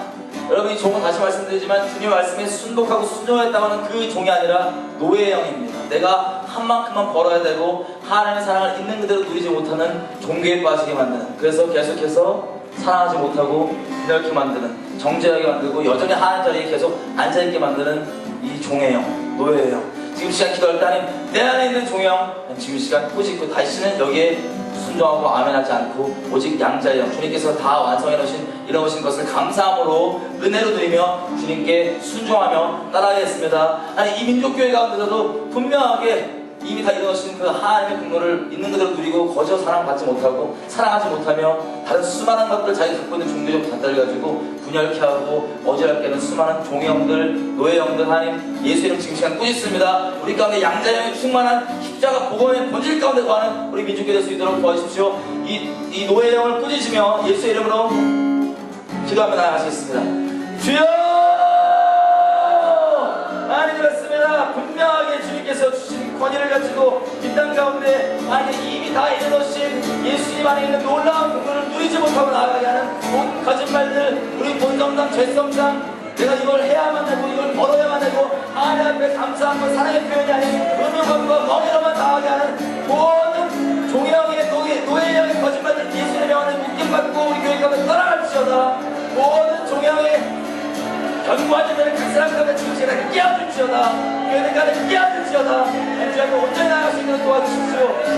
여러분 이 종은 다시 말씀드리지만 주님 말씀에 순복하고 순종했다고 하는 그 종이 아니라 노예의 영입니다. 내가 한 만큼만 벌어야 되고 하나님의 사랑을 있는 그대로 누리지 못하는 종교에 빠지게 만드는 그래서 계속해서 사랑하지 못하고 분열케 만드는 정죄하게 만들고 여전히 하나님 자리에 계속 앉아있게 만드는 이 종의 영, 노예의 영 지금 시간 기도할 때 하나님 내 안에 있는 종의 영 지금 시간 꾸짖고 다시는 여기에 순종하고 아멘하지 않고 오직 양자의 영 주님께서 다 완성해 놓으신 이루어진 것을 감사함으로 은혜로 드리며 주님께 순종하며 따라가겠습니다. 아니 이 민족교회 가운데서도 분명하게 이미 다 이루어진 그 하나님의 공로를 있는 그대로 누리고 거저 사랑받지 못하고 사랑하지 못하며 다른 수많은 것들 자기 갖고 있는 종교적 잣대를 가지고 분열케 하고 어지럽게 하는 수많은 종의형들 노예형들 하나님 예수 이름 지금 시간 꾸짖습니다. 우리 가운데 양자형이 충만한 십자가 복음의 본질 가운데 거하는 우리 민족교회 될 수 있도록 도와주십시오. 이 노예형을 꾸짖으며 예수 이름으로 기도하며 나아가시겠습니다. 주여! 하나님 그렇습니다. 분명하게 주님께서 주신 권위를 가지고 이 땅 가운데 아니 이미 다 이뤄놓으신 예수님 안에 있는 놀라운 공로를 누리지 못하고 나아가게 하는 모든 거짓말들 우리 본성상 죄성상 내가 이걸 해야만 되고 이걸 벌어야만 되고 하나님 앞에 감사함과 사랑의 표현이 아닌 음흉함과 멍이로만 당하게 하는 모든 종형의 노예의 영의 거짓말들 예수의 명안에 묶임받고 우리 교회 가면 떠나갈지어다. 모든 종형의 견고하지 않는 그 사람 가운데 주시라 깨어들지어다. 교회들 가운데 깨어들지어다. 주님께 온전히 나아갈 수 있는 도와주십시오.